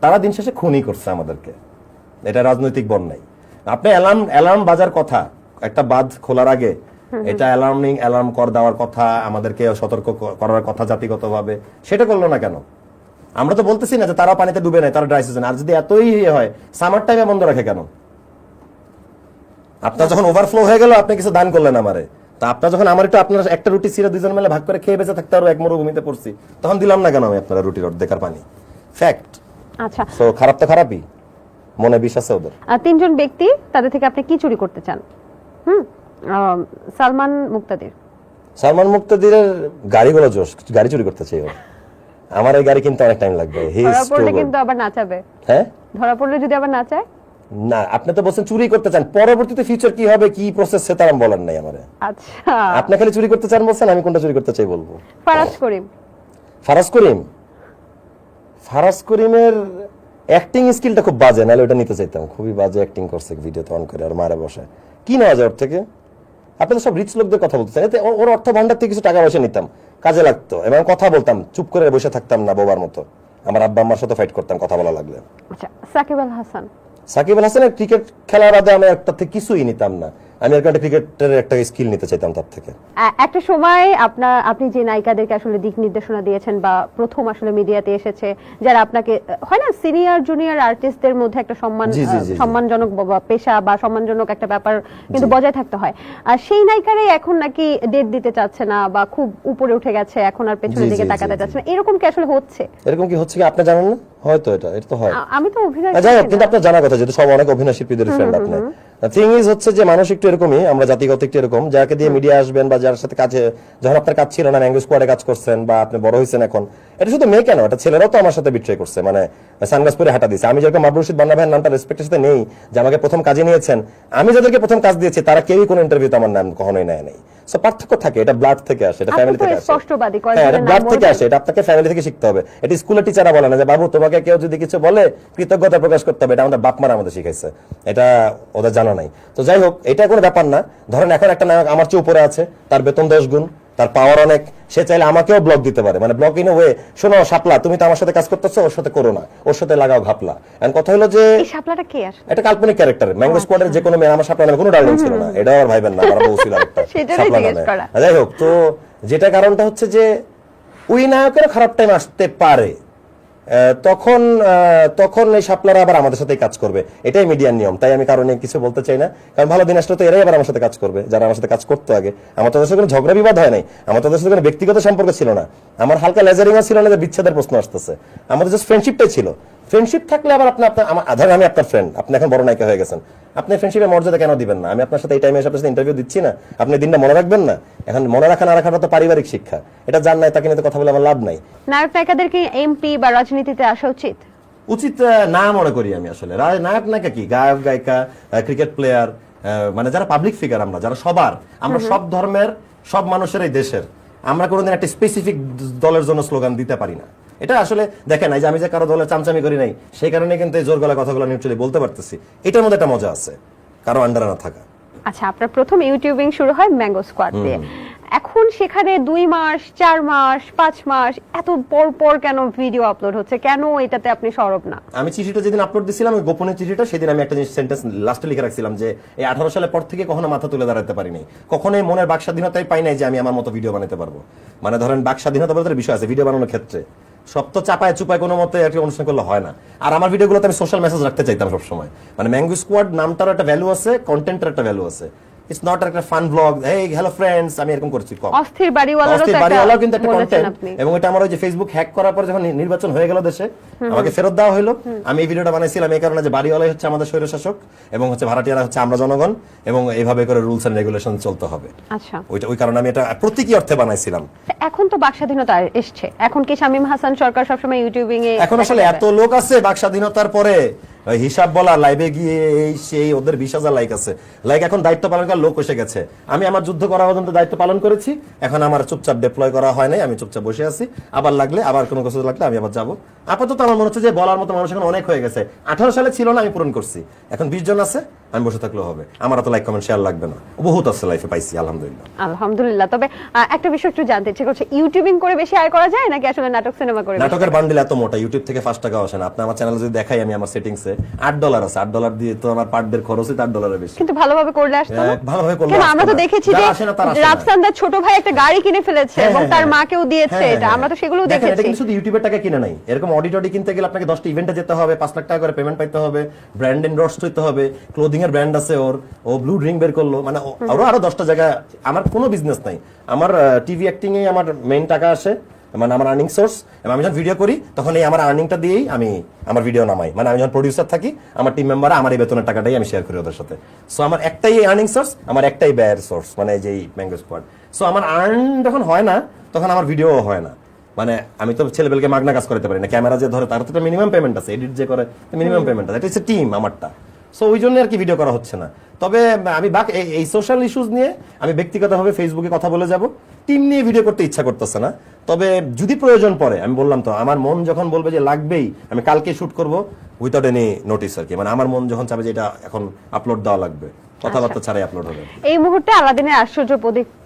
তারা দিন শেষে খুনই করছে আমাদেরকে, এটা রাজনৈতিক বন্যাই। আপনি অ্যালার্ম বাজার কথা একটা বাঁধ খোলার আগে, এটা অ্যালার্ম কর দেওয়ার কথা, আমাদেরকে সতর্ক করার কথা জাতিগতভাবে, সেটা করলো না কেন? আমরা তো বলতেছি না যে তারা পানিতে ডুবে নাই, তারা ড্রাই সিজন। আর যদি এতই হয় সামার টাইমে বন্ধ রাখে কেন? আপনার যখন ওভারফ্লো হয়ে গেল আপনি কিছু দান করলেন আমারে, তা আপনার যখন আমার একটু আপনার একটা রুটি ছিঁড়ে দুজন মিলে ভাগ করে খেয়ে বেঁচে থাকতে আরো এক মরুভূমিতে পড়ছি, তখন দিলাম না কেন আমি আপনারা রুটির অর্ধেকার পানি? ফ্যাক্ট। আচ্ছা, সো খারাপ তো খারাপই, মনে বিষ আছে ওদের। 3 জন ব্যক্তি, তাদের থেকে আপনি কি চুরি করতে চান? সালমান মুক্তাদিরের গাড়িগুলো জোশ, গাড়ি চুরি করতে চাই। আমার এই গাড়ি কিনতে অনেক টাইম লাগবে। ধরা পড়লে কিন্তু আবার নাচাবে। হ্যাঁ, ধরা পড়লে যদি আবার নাচায়? না, আপনি তো বলছেন চুরি করতে চান, পরবর্তীতে ফিউচার কি হবে কি প্রসেস সেটা আমি বলেন নাই আমারে। আচ্ছা, আপনি খালি চুরি করতে চান বলছেন, আমি কোনটা চুরি করতে চাই বলবো। ফারাজ করিমের অ্যাক্টিং স্কিলটা খুব বাজে, নাহলে ওটা নিতে চাইতাম। খুবই বাজে অ্যাক্টিং করছে ভিডিওতে অন করে আর মারে বসে। কি নেওয়া যায় ওর থেকে? আপনি তো সব রিচ লোকদের কথা বলতেছেন, এতে ওর অর্থ ভান্ডার থেকে কিছু টাকা পয়সা নিতাম, কাজে লাগতো, এবং কথা বলতাম, চুপ করে বসে থাকতাম না বোবার মতো। আমার আব্বা আম্মার সাথে ফাইট করতাম কথা বলা লাগলে। আচ্ছা, সাকিব আল হাসানের ক্রিকেট খেলার আগে আমি একটা থেকে কিছুই নিতাম না, আমি একটা ক্রিকেটের একটা স্কিল নিতে চাইতাম তার থেকে। একটা সময় আপনি যে নায়িকাদেরকে আসলে দিক নির্দেশনা দিয়েছেন বা প্রথম আসলে মিডিয়াতে এসেছে, যারা আপনাকে হয় না সিনিয়র জুনিয়র আর্টিস্টদের মধ্যে একটা সম্মানজনক পেশা বা সম্মানজনক একটা ব্যাপার কিন্তু বজায় থাকতে হয়, আর সেই নায়িকারাই এখন নাকি ডেট দিতে চাচ্ছে না বা খুব উপরে উঠে গেছে, এখন আর পেছনের দিকে তাকাতে চাচ্ছে না, এরকম কি আসলে হচ্ছে? এরকম কি হচ্ছে কি আপনি জানেন না? হয়তো এটা তো হয়, আমি তো অভিনয় যাই হোক, কিন্তু আপনার জানা কথা, যেহেতু সব অনেক অভিনয় শিল্পীদের ফ্রেন্ড আপনি। থিং ইজ হচ্ছে যে মানুষ একটু এরকমই, আমরা জাতিগত একটু এরকম, যাকে দিয়ে মিডিয়া আসবেন বা যার সাথে কাজে, যখন আপনার কাজ ছিল না, ম্যাঙ্গো স্কোয়াডে কাজ করছেন বা আপনি বড় হয়েছেন এখন, এটা শুধু মেয়ে কেন, এটা ছেলেরাও তো আমার সাথে বিট্রে করছে, মানে সানগ্লাস পরে হাঁটা দিয়েছে। আমি যেরকম মাবরুর রশিদ বান্না ভাইয়ের নামটা রেসপেক্টের সাথে নেই, যে আমাকে প্রথম কাজে নিয়েছেন, আমি যাদেরকে প্রথম কাজ দিয়েছি তারা কেউই কোনো ইন্টারভিউতে আমার নাম কখনোই নেয় নাই। সো পার্থক্য থাকে, এটা ব্লাড থেকে আসে, এটা ফ্যামিলি থেকে আসে। হ্যাঁ, এটা ব্লাড থেকে আসে, এটা আপনাকে ফ্যামিলি থেকে শিখতে হবে। এটা স্কুলের টিচাররা বলে না যে বাবু তোমাকে কেউ যদি কিছু বলে কৃতজ্ঞতা প্রকাশ করতে হবে, এটা আমাদের বাপ মারা আমাদের শিখাইছে, এটা ওদের জানা নাই। তো যাই হোক, এটা কোনো ব্যাপার না। ধরেন এখন একটা নায়ক আমার চেয়ে উপরে আছে, তার বেতন 10 গুণ, তার পাওয়ার অনেক, সে চাইলে আমাকেও ব্লক দিতে পারে, মানে ব্লক ইন ওয়ে, শোনো শাপলা তুমি তো আমার সাথে কাজ করতেছো, ওর সাথে করো না, ওর সাথে লাগাও ঘাপলা। এন্ড কথা হলো যে এই শাপলাটা কে আসলে? এটা কাল্পনিক ক্যারেক্টার, ম্যাঙ্গো স্কোয়াডের যে কোনো মেয়ে, আমার শাপলা নামে কোনো ডার্লিং ছিল না, এটা আর ভাইবেন না, আমার বউ ছিল একটা শাপলা নামে। যাই হোক, তো যেটা কারণটা হচ্ছে যে ওই নায়কের খারাপ টাইম আসতে পারে, তখন এই শাপলারা আবার আমাদের সাথে কাজ করবে, এটাই মিডিয়ার নিয়ম। তাই আমি কারণে কিছু বলতে চাই না, কারণ ভালো দিন আসলে তো এরাই আবার আমার সাথে কাজ করবে, যারা আমার সাথে কাজ করতো আগে। আমার তাদের সাথে কোনো ঝগড়া বিবাদ হয় নাই, আমার তাদের সাথে কোনো ব্যক্তিগত সম্পর্ক ছিল না, আমার হালকা লেজারিংও ছিল না যে বিচ্ছেদের প্রশ্ন আসতেছে, আমাদের জাস্ট ফ্রেন্ডশিপটাই ছিল। ফ্রেন্ডশিপ থাকলে আবার ধরেন আমি আপনার ফ্রেন্ড, আপনি এখন বড় নায়িকা হয়ে গেছেন, আপনি ফ্রেন্ডশিপের মর্যাদা কেন দিবেন না? আমি আপনার সাথে এই টাইমে এসে আপনার সাথে ইন্টারভিউ দিচ্ছি না, আপনি দিনটা মনে রাখবেন না? এখন মনে রাখা না রাখাটা তো পারিবারিক শিক্ষা, এটা জান নাই তাকে নিয়ে কথা বলে আমার লাভ নাই। নায়ক নায়িকাদেরকে এমপি বা রাজনীতিতে আসা উচিত না মনে করি আমি। আসলে নায়ক নায়িকা কি, গায়ক গায়িকা, ক্রিকেট প্লেয়ার, মানে যারা পাবলিক ফিগার, আমরা যারা আমরা সব ধর্মের সব মানুষের এই দেশের, আমরা কোনোদিন একটা স্পেসিফিক দলের জন্য স্লোগান দিতে পারি না। এটা আসলে দেখেন, এই যে আমি যে কারো দলের চামচামি করি নাই, সেই কারণে কিন্তু এই জোর গলা কথাগুলো নিউট্রালি বলতে পারতেছি। এটার মধ্যে একটা মজা আছে, কারো আন্ডারে না থাকা। আচ্ছা, আপনার প্রথম ইউটিউবিং শুরু হয় ম্যাঙ্গো স্কোয়াড দিয়ে, এখন সেখানে 2 মাস 4 মাস 5 মাস এত পর পর কেন ভিডিও আপলোড হচ্ছে, কেন এটাতে আপনি সরব না? আমি চিঠিটা যেদিন আপলোড দিছিলাম, গোপনীয় চিঠিটা, সেদিন আমি একটা সেন্টেন্স লাস্টে লিখে রাখছিলাম যে এই 18 সালের পর থেকে কখনো মাথা তুলে দাঁড়াতে পারিনি, কখনোই মনের বাক স্বাধীনতাই পাই নাই যে আমি আমার মতো ভিডিও বানাতে পারবো। মানে ধরেন বাক স্বাধীনতা বলতে বিষয় আছে ভিডিও বানানোর ক্ষেত্রে, সব তো চাপায় চুপায় কোনো মতে একটা অনুষ্ঠান করলে হয় না। আর আমার ভিডিওগুলোতে আমি সোশ্যাল মেসেজ রাখতে চাইতাম সবসময়। মানে ম্যাঙ্গো স্কোয়াড নামটার একটা ভ্যালু আছে, কন্টেন্টের একটা ভ্যালু আছে। ইটস নট একটা fun blog, hey hello friends, আমি এরকম করছি কম। অস্থির বাড়িওয়ালাও কিন্তু একটা কন্টেন্ট, এবং এটা আমার ওই যে ফেসবুক হ্যাক করার পর যখন নির্বাচন হয়ে গেল দেশে, আমাকে ফেরত দেওয়া হলো। আমি এই ভিডিওটা বানাইছিলাম এই কারণে যে বাড়িওয়ালাই হচ্ছে আমাদের স্বৈরশাসক এবং হচ্ছে ভাড়াটিয়ারা হচ্ছে আমরা জনগণ, এবং এইভাবে করে রুলস এন্ড রেগুলেশন চলতে হবে। আচ্ছা, ওই কারণে আমি এটা প্রতীকী অর্থে বানাইছিলাম। এখন তো বাক স্বাধীনতা এসছে, এখন কি শামীম হাসান সরকার সবসময় ইউটিউবিং এ এখন আসলে এত লোক আছে বাক স্বাধীনতার পরে হিসাব বলা, লাইভে গিয়ে এই সেই, ওদের 20,000 লাইক আছে, লাইক এখন দায়িত্ব পালন করার লোক এসে গেছে। আমি আমার যুদ্ধ করা পর্যন্ত দায়িত্ব পালন করেছি, এখন আমার চুপচাপ ডিপ্লয় করা হয় নাই, আমি চুপচাপ বসে আছি। আবার লাগলে, আবার কোনো কিছু লাগলে আমি আবার যাবো। আপাতত আমার মনে হচ্ছে যে বলার মতো মানুষ এখন অনেক হয়ে গেছে। 18 সালে ছিল না, আমি পূরণ করছি। এখন 20 জন আছে, আমি বসে থাকলেও হবে, আমার তো লাইক কমেন্ট শেয়ার লাগবে না। বহুত আছে লাইফে, পাইছি আলহামদুলিল্লাহ। আলহামদুলিল্লাহ। তবে একটা বিষয় একটু জানতে ইচ্ছে করছে, ইউটিউবিং করে বেশি আয় করা যায় নাকি আসলে নাটক সিনেমা করে? নাটকের বান্ডিল এত মোটা, ইউটিউব থেকে 5 টাকা আসে না। আপনি আমার চ্যানেলে যদি দেখাই, আমি আমার সেটিংসে $8 আছে, $8 দিয়ে তো আমার পার ডের খরচই $8 বেশি। কিন্তু ভালোভাবে করলে আসতো না? ভালোভাবে করলে কেন, আমরা তো দেখেছি যে রাফসানদার ছোট ভাই একটা গাড়ি কিনে ফেলেছে এবং তার মাকেও দিয়েছে, এটা আমরা তো সেগুলোও দেখেছি। এটা কিন্তু শুধু ইউটিউবের টাকা কিনে নাই, এরকম অডিটরি কিনতে গেলে আপনাকে 10টা ইভেন্টে যেতে হবে, 5 লাখ টাকা করে পেমেন্ট পাইতে হবে, ব্র্যান্ড এন্ডোর্স হইতে হবে, ক্লোদিং এর ব্র্যান্ড আছে ওর, ও ব্লু ড্রিঙ্ক বের করলো, মানে আরো 10টা জায়গা। আমার কোনো বিজনেস নাই, আমার টিভি অ্যাক্টিং এ আমার মেইন টাকা আসে, মানে আমার আর্নিং সোর্স। আমি যখন ভিডিও করি তখন এই আমার আর্নিংটা দিয়েই আমি আমার ভিডিও নামাই। মানে আমি যখন প্রডিউসার থাকি, আমার টিম মেম্বাররা আমার এই বেতনের টাকাটাই আমি শেয়ার করি ওদের সাথে। সো আমার একটাই আর্নিং সোর্স, আমার একটাই ব্যয়ের সোর্স, মানে যে ম্যাঙ্গো স্কোয়াড। সো আমার আর্ন যখন হয় না, তখন আমার ভিডিও হয় না। মানে আমি তো ছেলেবেলকে মাগনা কাজ করতে পারি না, ক্যামেরা যে ধরে তার তো মিনিমাম পেমেন্ট আছে, এডিট যে করে মিনিমাম পেমেন্ট আছে, এটা হচ্ছে টিম আমারটা। সো ওই জন্য আর কি ভিডিও করা হচ্ছে না। তবে আমি এই সোশ্যাল ইস্যুস নিয়ে আমি ব্যক্তিগতভাবে ফেসবুকে কথা বলে যাব, টিম নিয়ে ভিডিও করতে ইচ্ছা করতেছে না। তবে যদি প্রয়োজন পড়ে, আমি বললাম তো, আমার মন যখন বলবে যে লাগবেই, আমি কালকে শুট করব উইথাউট এনি নোটিস আর কি। মানে আমার মন যখন চাবে যে এটা এখন আপলোড দেওয়া লাগবে, কথাবার্তা ছাড়াই আপলোড হবে। এই মুহূর্তে আলাদিনের আশ্চর্য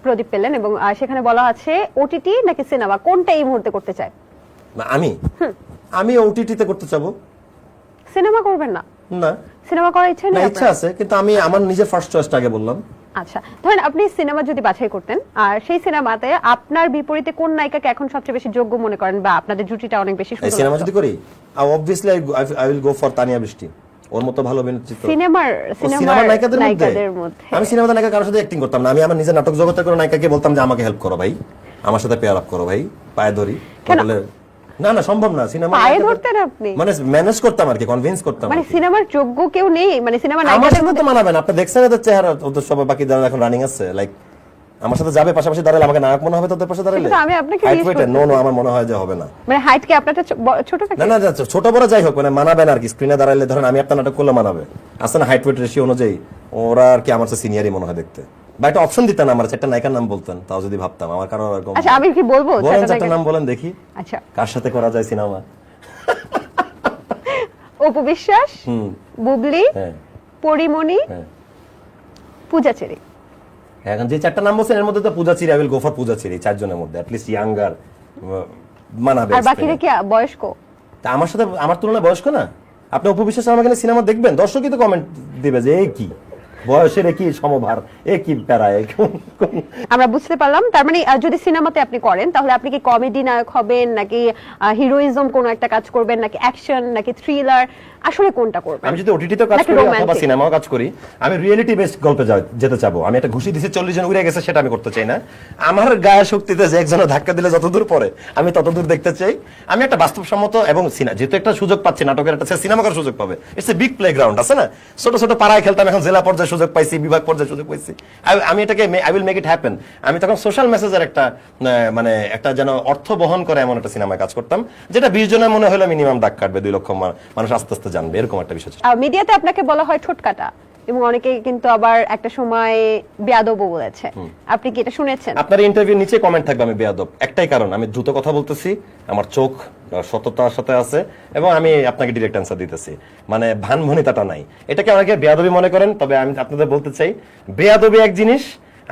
প্রদীপ পেলেন এবং সেখানে বলা আছে ওটিটি নাকি সিনেমা, কোনটা এই মুহূর্তে করতে চায়? আমি ওটিটিতে করতে চাবো। সিনেমা করবেন না? না, সিনেমা করার ইচ্ছা নেই? ইচ্ছা আছে, কিন্তু আমি আমার নিজের ফার্স্ট চয়েসটা আগে বললাম। আচ্ছা, ধরেন আপনি সিনেমা যদি বাছাই করতেন, আর সেই সিনেমাতে আপনার বিপরীতে কোন নায়িকাকে এখন সবচেয়ে বেশি যোগ্য মনে করেন, বা আপনাদের জুটিটা অনেক বেশি সুন্দর? সিনেমা যদি করি, obviously I will go for Tania বৃষ্টি। ওর মতো ভালো অভিনেত্রী তো সিনেমার নায়িকাদের মধ্যে। আমি সিনেমাতে নায়িকা কারোর সাথে অ্যাক্টিং করতাম না। আমি আমার নিজের নাটক জগতের কোনো নায়িকাকে বলতাম যে আমাকে হেল্প করো ভাই, আমার সাথে পেয়ার আপ করো ভাই, পায়ে ধরি। বলে না সম্ভব না, সিনেমা পায়ে ধরতেন আপনি? মানে ম্যানেজ করতাম আর কি, কনভিন্স করতাম। মানে সিনেমার যোগ্য কেউ নেই, মানে সিনেমা নায়িকাদের মধ্যে মানাবেন? আপনি দেখছেন এদের চেহারা, ওদের সবাই বাকি যারা এখন রানিং আছে, লাইক আমার সাথে যাবে, পাশাপাশি দাঁড়ালে আমাকে নায়ক মনে হবে তোদের পাশে দাঁড়ালে? আমি আপনাকে নো আমার মনে হয় যে হবে না। মানে হাইট কি আপনারটা ছোট থাকে? না ছোট বড় যাই হোক, মানে মানাবেন আর কি। স্ক্রিনে দাঁড়ালে ধরেন আমি একটা নাটক করলে মানাবে, আসলে না হাইট ওয়েট রেশিও অনুযায়ী ওরা আর কি আমার সাথে সিনিয়রই মনে হয় দেখতে। বা একটা অপশন দিতেন, আমার একটা নায়িকার নাম বলতেন, তাও যদি ভাবতাম আমার কারণ। আচ্ছা, আমি কি বলবো? একটা নাম বলেন দেখি। আচ্ছা, কার সাথে করা যায় সিনেমা? অপু বিশ্বাস, বুবলি, পরিমণি, পূজা চেরি। এখন যে 4টা নাম বলছেন এর মধ্যে তো পূজা চিরি, আই উইল গো ফর পূজা চিরি। 4 জনের মধ্যে অ্যাট লিস্ট ইয়াঙ্গার মানাবে। আর বাকিরা কি বয়স্ক? তা আমার সাথে আমার তুলনায় বয়স্ক না? আপনি অপু বিশ্বাস আমাকে সিনেমা দেখবেন, দর্শকই তো কমেন্ট দিবে যে এই কি বয়সের কি সমভার, এ কি প্যারায়। আমরা বুঝতে পারলাম। তার মানে যদি সিনেমাতে আপনি করেন, তাহলে আপনি কি কমেডি নায়ক হবেন, নাকি হিরোইজম কোন একটা কাজ করবেন, নাকি অ্যাকশন, নাকি থ্রিলার, আসলে কোনটা করবেন? আমি যদি ওটিটিতে কাজ করি অথবা সিনেমাও কাজ করি, আমি রিয়েলিটি বেসড গল্পে যেতে চাবো। আমি একটা ঘুষি দিছি 40 জন উড়ে গেছে, সেটা আমি করতে চাই না। আমার গায়ে শক্তিতে যে একজনের ধাক্কা দিলে যতদূর পরে আমি ততদূর দেখতে চাই। আমি একটা বাস্তবসম্মত এবং যেহেতু একটা সুযোগ পাচ্ছি নাটকের, একটা সিনেমা করার সুযোগ পাবে, ইটস এ বিগ প্লেগ্রাউন্ড আছে না? ছোট ছোট পাড়ায় খেলতাম, এখন জেলা পর্যায়ে সুযোগ পাইছি, বিভাগ পর্যায়ে সুযোগ পাইছি। আমি এটাকে I will make it happen. আমি তখন সোশ্যাল মেসেজের একটা মানে একটা যেন অর্থ বহন করে এমন একটা সিনেমায় কাজ করতাম, যেটা 20 জনের মনে হলো মিনিমাম ডাক কাটবে, 2 লক্ষ মানুষ আস্তে আস্তে জানবে, এরকম একটা বিষয়। মিডিয়াতে আপনাকে বলা হয় ঠোঁটকাটা, এবং অনেকে কিন্তু আবার একটা সময় বেয়াদবও বলেছে। আপনি কি এটা শুনেছেন? আপনার ইন্টারভিউ নিচে কমেন্ট থাকবে আমি বেয়াদব, একটাই কারণ আমি দ্রুত কথা বলতেছি, আমার চোখ সততার সাথে আছে এবং আমি আপনাকে ডিরেক্ট অ্যান্সার দিতেছি, মানে ভানভনিতাটা নাই। এটাকে অনেকে বেয়াদবি মনে করেন, তবে আমি আপনাদের বলতে চাই বেয়াদবি এক জিনিস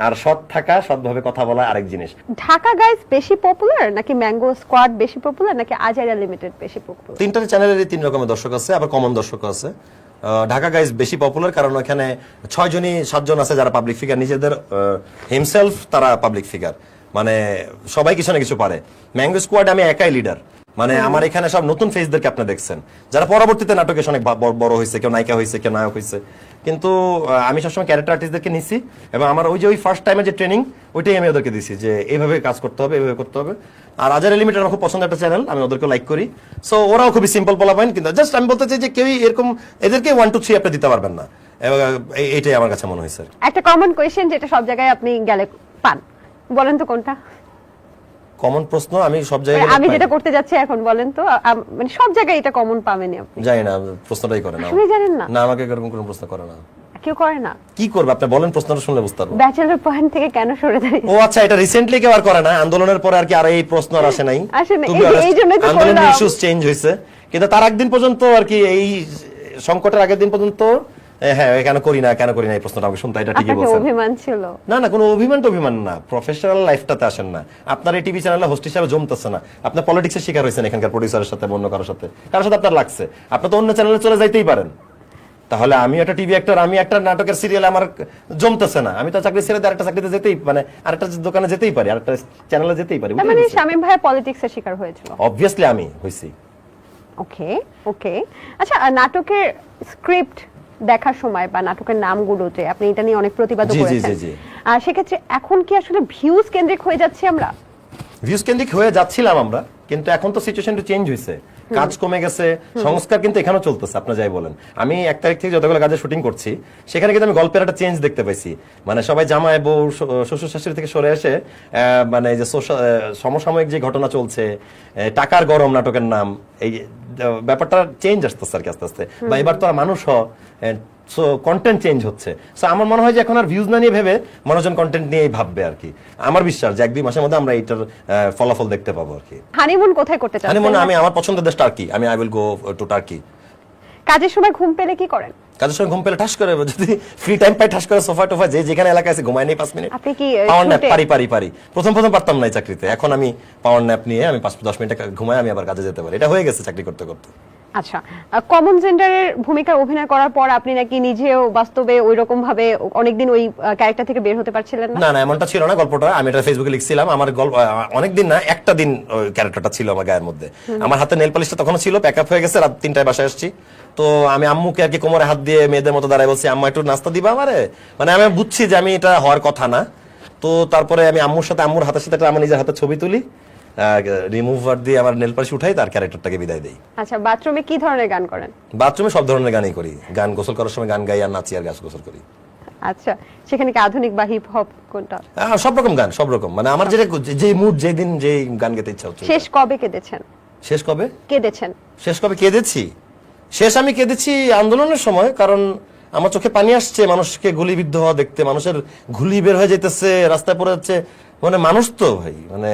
আর সৎ থাকা, সৎভাবে কথা বলা আরেক জিনিস। ঢাকা গাইজ বেশি পপুলার নাকি ম্যাঙ্গো স্কোয়াড বেশি পপুলার নাকি আজাইরা লিমিটেড বেশি পপুলার? তিনটা চ্যানেলেরই তিন রকমের দর্শক আছে, আবার কমন দর্শক আছে। ঢাকা গাইজ বেশি পপুলার কারণ ওখানে 6-7 আছে যারা পাবলিক ফিগার, নিজেদের হিমসেলফ তারা পাবলিক ফিগার, মানে সবাই কিছু না কিছু পারে। ম্যাঙ্গো স্কোয়াড আমি একাই লিডার, মানে আমার এখানে সব নতুন ফেসদেরকে আপনি দেখছেন যারা পরবর্তীতে নাটকে অনেক বড় হয়েছে, কেউ নায়িকা হয়েছে, কেউ নায়ক হয়েছে। কিন্তু আমি সবসময় ক্যারেক্টার আর্টিস্টদেরকে নিছি এবং আমার ওই ফার্স্ট টাইমে যে ট্রেনিং ওইটাই আমি ওদেরকে দিছি যে এইভাবে কাজ করতে হবে, এইভাবে করতে হবে। আর আজাইরা লিমিটেড আমার খুব পছন্দের একটা চ্যানেল, আমি ওদেরকে লাইক করি। সো ওরাও খুবই সিম্পল পোলাপাইন, কিন্তু জাস্ট আমি বলতে চাই যে কেউই এরকম এদেরকে 1 2 3 আপনি দিতে পারবেন না, এবং এইটাই আমার কাছে মনে হয়েছে। একটা কমন কোয়েশ্চেন যেটা সব জায়গায় আপনি গেলে পান, বলেন তো কোনটা? কমন প্রশ্ন আমি সব জায়গায় আমি যেটা করতে যাচ্ছি এখন বলেন তো, মানে সব জায়গায় এটা কমন পাবেনই আপনি। জানি না, প্রশ্নটাই করে না। আপনি জানেন না? না, আমাকে এরকম কোনো প্রশ্ন করে না। কেউ করে না? কি করবে আপনি বলেন, প্রশ্নটা শুনলে বুঝতে পারবো। ব্যাচেলর পয়েন্ট থেকে কেন সরে দাঁড়িয়েছে? ও আচ্ছা, এটা রিসেন্টলি কেউ আর করে না, আন্দোলনের পরে আর কি আর এই প্রশ্ন আর আসে নাই। আসে নাই, To be honest, এই জন্যই তো আন্দোলনের করলাম। ইস্যুস চেঞ্জ হয়েছে, কিন্তু তার একদিন পর্যন্ত আর কি এই সংকটের আগের দিন পর্যন্ত হ্যাঁ কেন করি না এই প্রশ্নটা আমাকে শুনতে, এটা ঠিকই আপনাকে বলছেন। অভিমান ছিল? না না, কোনো অভিমান না, প্রফেশনাল লাইফটাতে আসেন না। আপনার এই টিভি চ্যানেলে হোস্ট হিসেবে জমতেছে না, আপনি পলিটিক্সের শিকার হয়েছেন এখানকার প্রোডিউসারের সাথে, অন্য কারোর সাথে আপনার লাগছে, আপনি তো অন্য চ্যানেলে চলে যাইতেই পারেন। তাহলে আমি একটা টিভি অ্যাক্টর, আমি একটা নাটকের সিরিয়ালে আমার জমতেছে না, আমি তো চাকরি ছেড়ে দিয়ে আরেকটা চাকরিতে যেতেই, মানে আরেকটা দোকানে যেতেই পারি, আরেকটা চ্যানেলে যেতেই পারি। তার মানে শামীম ভাই পলিটিক্সের শিকার হয়েছিল? অবভিয়াসলি আমি হইছি। ওকে ওকে, আচ্ছা নাটকের স্ক্রিপ্ট দেখার সময় বা নাটকের নামগুলোতে আপনি এটা নিয়ে অনেক প্রতিবাদও জি, জি, করেছেন, জি, জি। আর সেক্ষেত্রে এখন কি আসলে ভিউজ কেন্দ্রিক হয়ে যাচ্ছে আমরা? ভিউজ কেন্দ্রিক হয়ে যাচ্ছিলাম আমরা, কিন্তু এখন তো সিচুয়েশনটা চেঞ্জ হয়েছে, কাজ কমে গেছে, সংস্কার কিন্তু এখানেও চলতেছে। আপনি যাই বলেন, আমি 1 তারিখ থেকে যতগুলো কাজে শুটিং করছি সেখানে কিন্তু আমি গল্পের একটা চেঞ্জ দেখতে পাইছি, মানে সবাই জামাই বউ শ্বশুর শাশুড়ি থেকে সরে এসে মানে এই যে সমসাময়িক যে ঘটনা চলছে, টাকার গরম নাটকের নাম, এই ব্যাপারটা চেঞ্জ আসতেছে আর কি আস্তে আস্তে, বা এবার তো আর মানুষ সো কন্টেন্ট চেঞ্জ হচ্ছে। সো আমার মনে হয় যে এখন আর ভিউজ না নিয়ে ভেবে মানুষজন কন্টেন্ট নিয়েই ভাববে আর কি। আমার বিশ্বাস যে 1-2 মাসের মধ্যে আমরা এইটার ফলাফল দেখতে পাবো আর কি। হানিমুন কোথায় করতে চাচ্ছেন? হানিমুন আমি আমার পছন্দের দেশ টার্কি, আমি I will go to turkey. কাজের সময় ঘুম পেলে কি করেন? কাজের সময় ঘুম পেলে ঠাস করে, যদি ফ্রি টাইম পাই ঠাস করে সোফা টোফা যেখানে এলাকায় আছে ঘুমাই নেই 5 মিনিট। আপনি কি পাওয়ার ন্যাপ পারি প্রথম পারতাম না এই চাকরিতে, এখন আমি পাওয়ার ন্যাপ নিয়ে আমি 5-10 মিনিট ঘুমাই, আমি আবার কাজে যেতে পারি, এটা হয়ে গেছে চাকরি করতে করতে। আচ্ছা, কমন জেন্ডারের ভূমিকা অভিনয় করার পর আপনি নাকি নিজেও বাস্তবে ওইরকম ভাবে অনেকদিন ওই ক্যারেক্টার থেকে বের হতে পারছিলেন না? না এমনটা ছিল না গল্পটা, আমি এটা ফেসবুকে লিখছিলাম। আমার গল্প অনেকদিন না, একটা দিন ওই ক্যারেক্টারটা ছিল আমার গায়ের মধ্যে। আমার হাতে নেল পলিশটা তখনও ছিল, প্যাক আপ হয়ে গেছে, রাত 3টায় বাসায় আসছি। তো আমি আম্মুকে আর কি কোমরে হাত দিয়ে মেয়েদের মতো দাঁড়ায় বলছি, আম্মা একটু নাস্তা দিবা আমারে, মানে আমি বুঝছি যে আমি এটা হওয়ার কথা না। তো তারপরে আমি আম্মুর হাতের সাথে আমার নিজের হাতে ছবি তুলি, রিমুভার দিয়ে আমার নেল পলিশ উঠাই, তার ক্যারেক্টারটাকে বিদায় দেই। আচ্ছা, বাথরুমে কি ধরনের গান করেন? বাথরুমে সব ধরনের গানই করি, গান গোসল করার সময় গান গাই আর নাচি আর গোসল করি। আচ্ছা, সেখানে কি আধুনিক বা হিপ হপ কোনটা? সব রকম গান, সব রকম, মানে আমার যে মুড যেদিন যে গান গেতে ইচ্ছা হচ্ছে। শেষ কবে কেঁদেছেন? শেষ কবে কেঁদেছেন? শেষ আমি কেঁদেছি আন্দোলনের সময়, কারণ আমার চোখে পানি আসছে মানুষকে গুলিবিদ্ধ হওয়া দেখতে, মানুষের গুলি বের হয়ে যেতেছে, রাস্তায় পড়ে যাচ্ছে, মানে মানুষ তো ভাই, মানে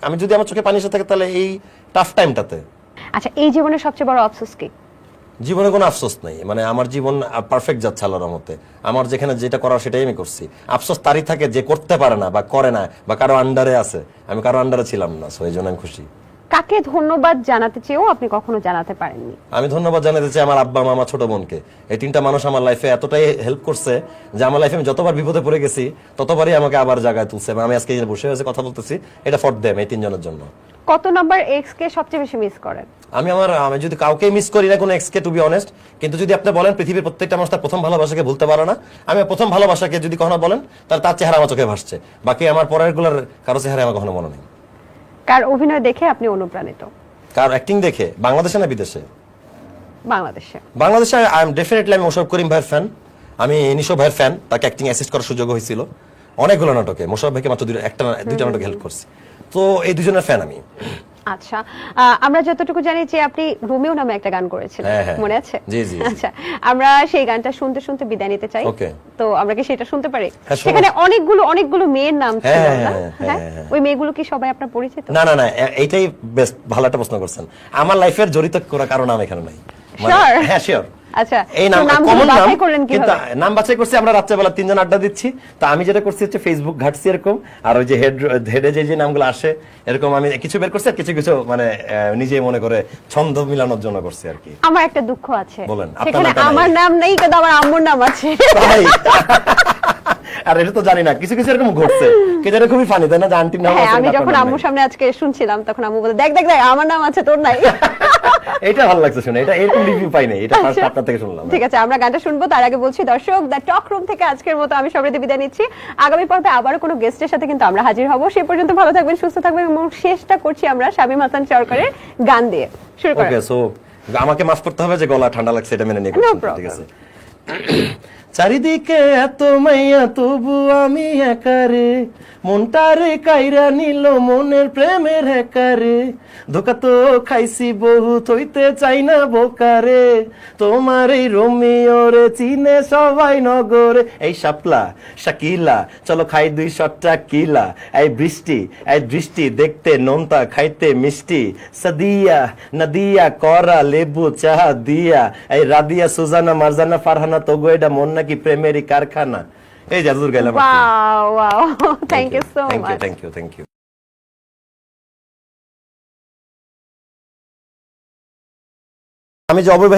আমি যদি আমার চোখে পানি এসে থাকে তাহলে এই টাফ টাইমটাতে। আচ্ছা, এই জীবনের সবচেয়ে বড় আফসোস কি? জীবনে কোনো আফসোস নাই, মানে আমার জীবন পারফেক্ট যাচ্ছে আল্লাহর রহমতে, আমার যেখানে যেটা করার সেটাই আমি করছি। আফসোস তারই থাকে যে করতে পারে না বা করে না বা কারো আন্ডারে আছে, আমি কারো আন্ডারে ছিলাম না, সো এই জন্য আমি খুশি। কাকে ধন্যবাদ জানাতে চেয়েও আপনি কখনো জানাতে পারেননি? আমি ধন্যবাদ জানাতে চাই আমার আব্বা, মামা, ছোট বোনকে। এই 3টা মানুষ আমার লাইফে এতটাই হেল্প করছে যে আমার লাইফে আমি যতবার বিপদে পড়ে গেছি ততবারই আমাকে আবার জায়গায় তুলছে, এবং আমি আজকে বসে বসে কথা বলতেছি, এটা ফর দেম, এই 3 জনের জন্য। কত নাম্বার এক্স কে সবচেয়ে বেশি মিস করেন? আমি যদি কাউকে মিস করি না কোনো এক্স কে, টু বি অনেস্ট, কিন্তু যদি আপনি বলেন পৃথিবীর প্রত্যেকটা মানুষ তার প্রথম ভালোবাসাকে ভুলতে পারে না, আমি প্রথম ভালোবাসাকে যদি কখনো বলেন তাহলে তার চেহারা আমার চোখে ভাসছে, বাকি আমার পরের গুলার কারো চেহারা আমার কখনো মনে নেই। কার অভিনয় দেখে আপনি অনুপ্রাণিত? কার অ্যাক্টিং দেখে? বাংলাদেশে না বিদেশে? বাংলাদেশে। আই এম ডেফিনেটলি আমি মোশাররফ করিম ভাইয়ের ফ্যান, আমি নিশো ভাইয়ের ফ্যান, তাকে অ্যাক্টিং অ্যাসিস্ট করার সুযোগ হয়েছিল অনেকগুলো নাটকে, মোশাররফ ভাইকে মাত্র 2টা নাটকে হেল্প করছি, তো এই 2জনের ফ্যান আমি। আচ্ছা, আমরা যতটুকু জানি যে আপনি রোমিও নামে একটা গান করেছিলেন, হ্যাঁ, হ্যাঁ। মনে আছে? জি, জি, জি। আচ্ছা, আমরা সেই গানটা শুনতে শুনতে বিদায় নিতে চাই। ওকে। তো আমরা কি সেটা শুনতে পারি? হ্যাঁ, শোনো। সেখানে অনেকগুলো মেয়ের নাম ছিল হ্যাঁ, না? হ্যাঁ, হ্যাঁ, হ্যাঁ। ওই মেয়েগুলো কি সবাই আপনার পরিচিত? না না না, এইটাই বেস্ট, ভালো একটা প্রশ্ন করছেন। আমার লাইফের জড়িত করা কারণ নাম এখানে নাই। Sure? হ্যাঁ, শিওর। আচ্ছা, এই নাম তো নামগুলো কমন নাম, বাছাই করলেন কিন্তু কিভাবে? নাম বাছাই করছি আমরা রাত্রেবেলা তিনজন আড্ডা দিচ্ছি। তো আমি যেটা করছি হচ্ছে ফেসবুক ঘাটছি এরকম, আর ওই যে হেডে যে নামগুলো আসে এরকম আমি কিছু বের করছি, আর কিছু কিছু মানে নিজে মনে করে ছন্দ মিলানোর জন্য করছি আর কি। আমার একটা দুঃখ আছে, বলেন, আপনার সেখানে নামটা নাই। আমার নাম নেই কিন্তু আমার আম্মুর নাম আছে। তাই? আর এটা তো জানি না, কিছু কিছু এরকম ঘটছে, কিন্তু এটা খুবই ফানি তাই না, যে আন্টির নাম হ্যাঁ, আছে, আমি কিন্তু যখন আপনার নাম আম্মুর নাই। সামনে আজকে শুনছিলাম তখন আম্মু বলে, দেখ দেখ দেখ আমার নাম আছে তোর নাই। এটা ভালো লাগছে শুনে, এটা এরকম রিভিউ পাই নাই, এটা ফার্স্ট আচ্ছা। আপনার থেকে শুনলাম। ঠিক আছে, আমরা গানটা শুনবো, তার আগে বলছি দর্শক, দ্য টক রুম থেকে আজকের মতো আমি সবাইকে বিদায় নিচ্ছি। আগামী পর্বে আবারও কোনো গেস্টের সাথে কিন্তু আমরা হাজির হব। সে পর্যন্ত ভালো থাকবেন, সুস্থ থাকবেন, এবং শেষটা করছি আমরা শামীম হাসান সরকারের গান দিয়ে। শুরু করেন। ওকে, সো আমাকে মাফ করতে হবে যে গলা ঠান্ডা লাগছে, এটা মেনে নিয়ে No করছি, ঠিক আছে? চারিদিকে এত মাইয়া তবু আমি একারে, মনটারে কাইরা নিল মনের প্রেমের একারে, ধোকা তো খাইছি বহুত, হইতে চাই না বোকারে, তোমার এই রোমিওরে চিনে সবাই নগরে। এই শাপলা শাকিলা চলো খাই 200 কিলা, এই দৃষ্টি দেখতে নোনতা খাইতে মিষ্টি, সাদিয়া নাদিয়া করা লেবু চাহা দিয়া, এই রাদিয়া সুজানা মারজানা ফারহানা তোগো এটা মন নাকি প্রেমেরই কারখানা। এই জাদুর গাইলাম। Wow wow, thank you so much. Thank you. আমি যে অবৈবাহিক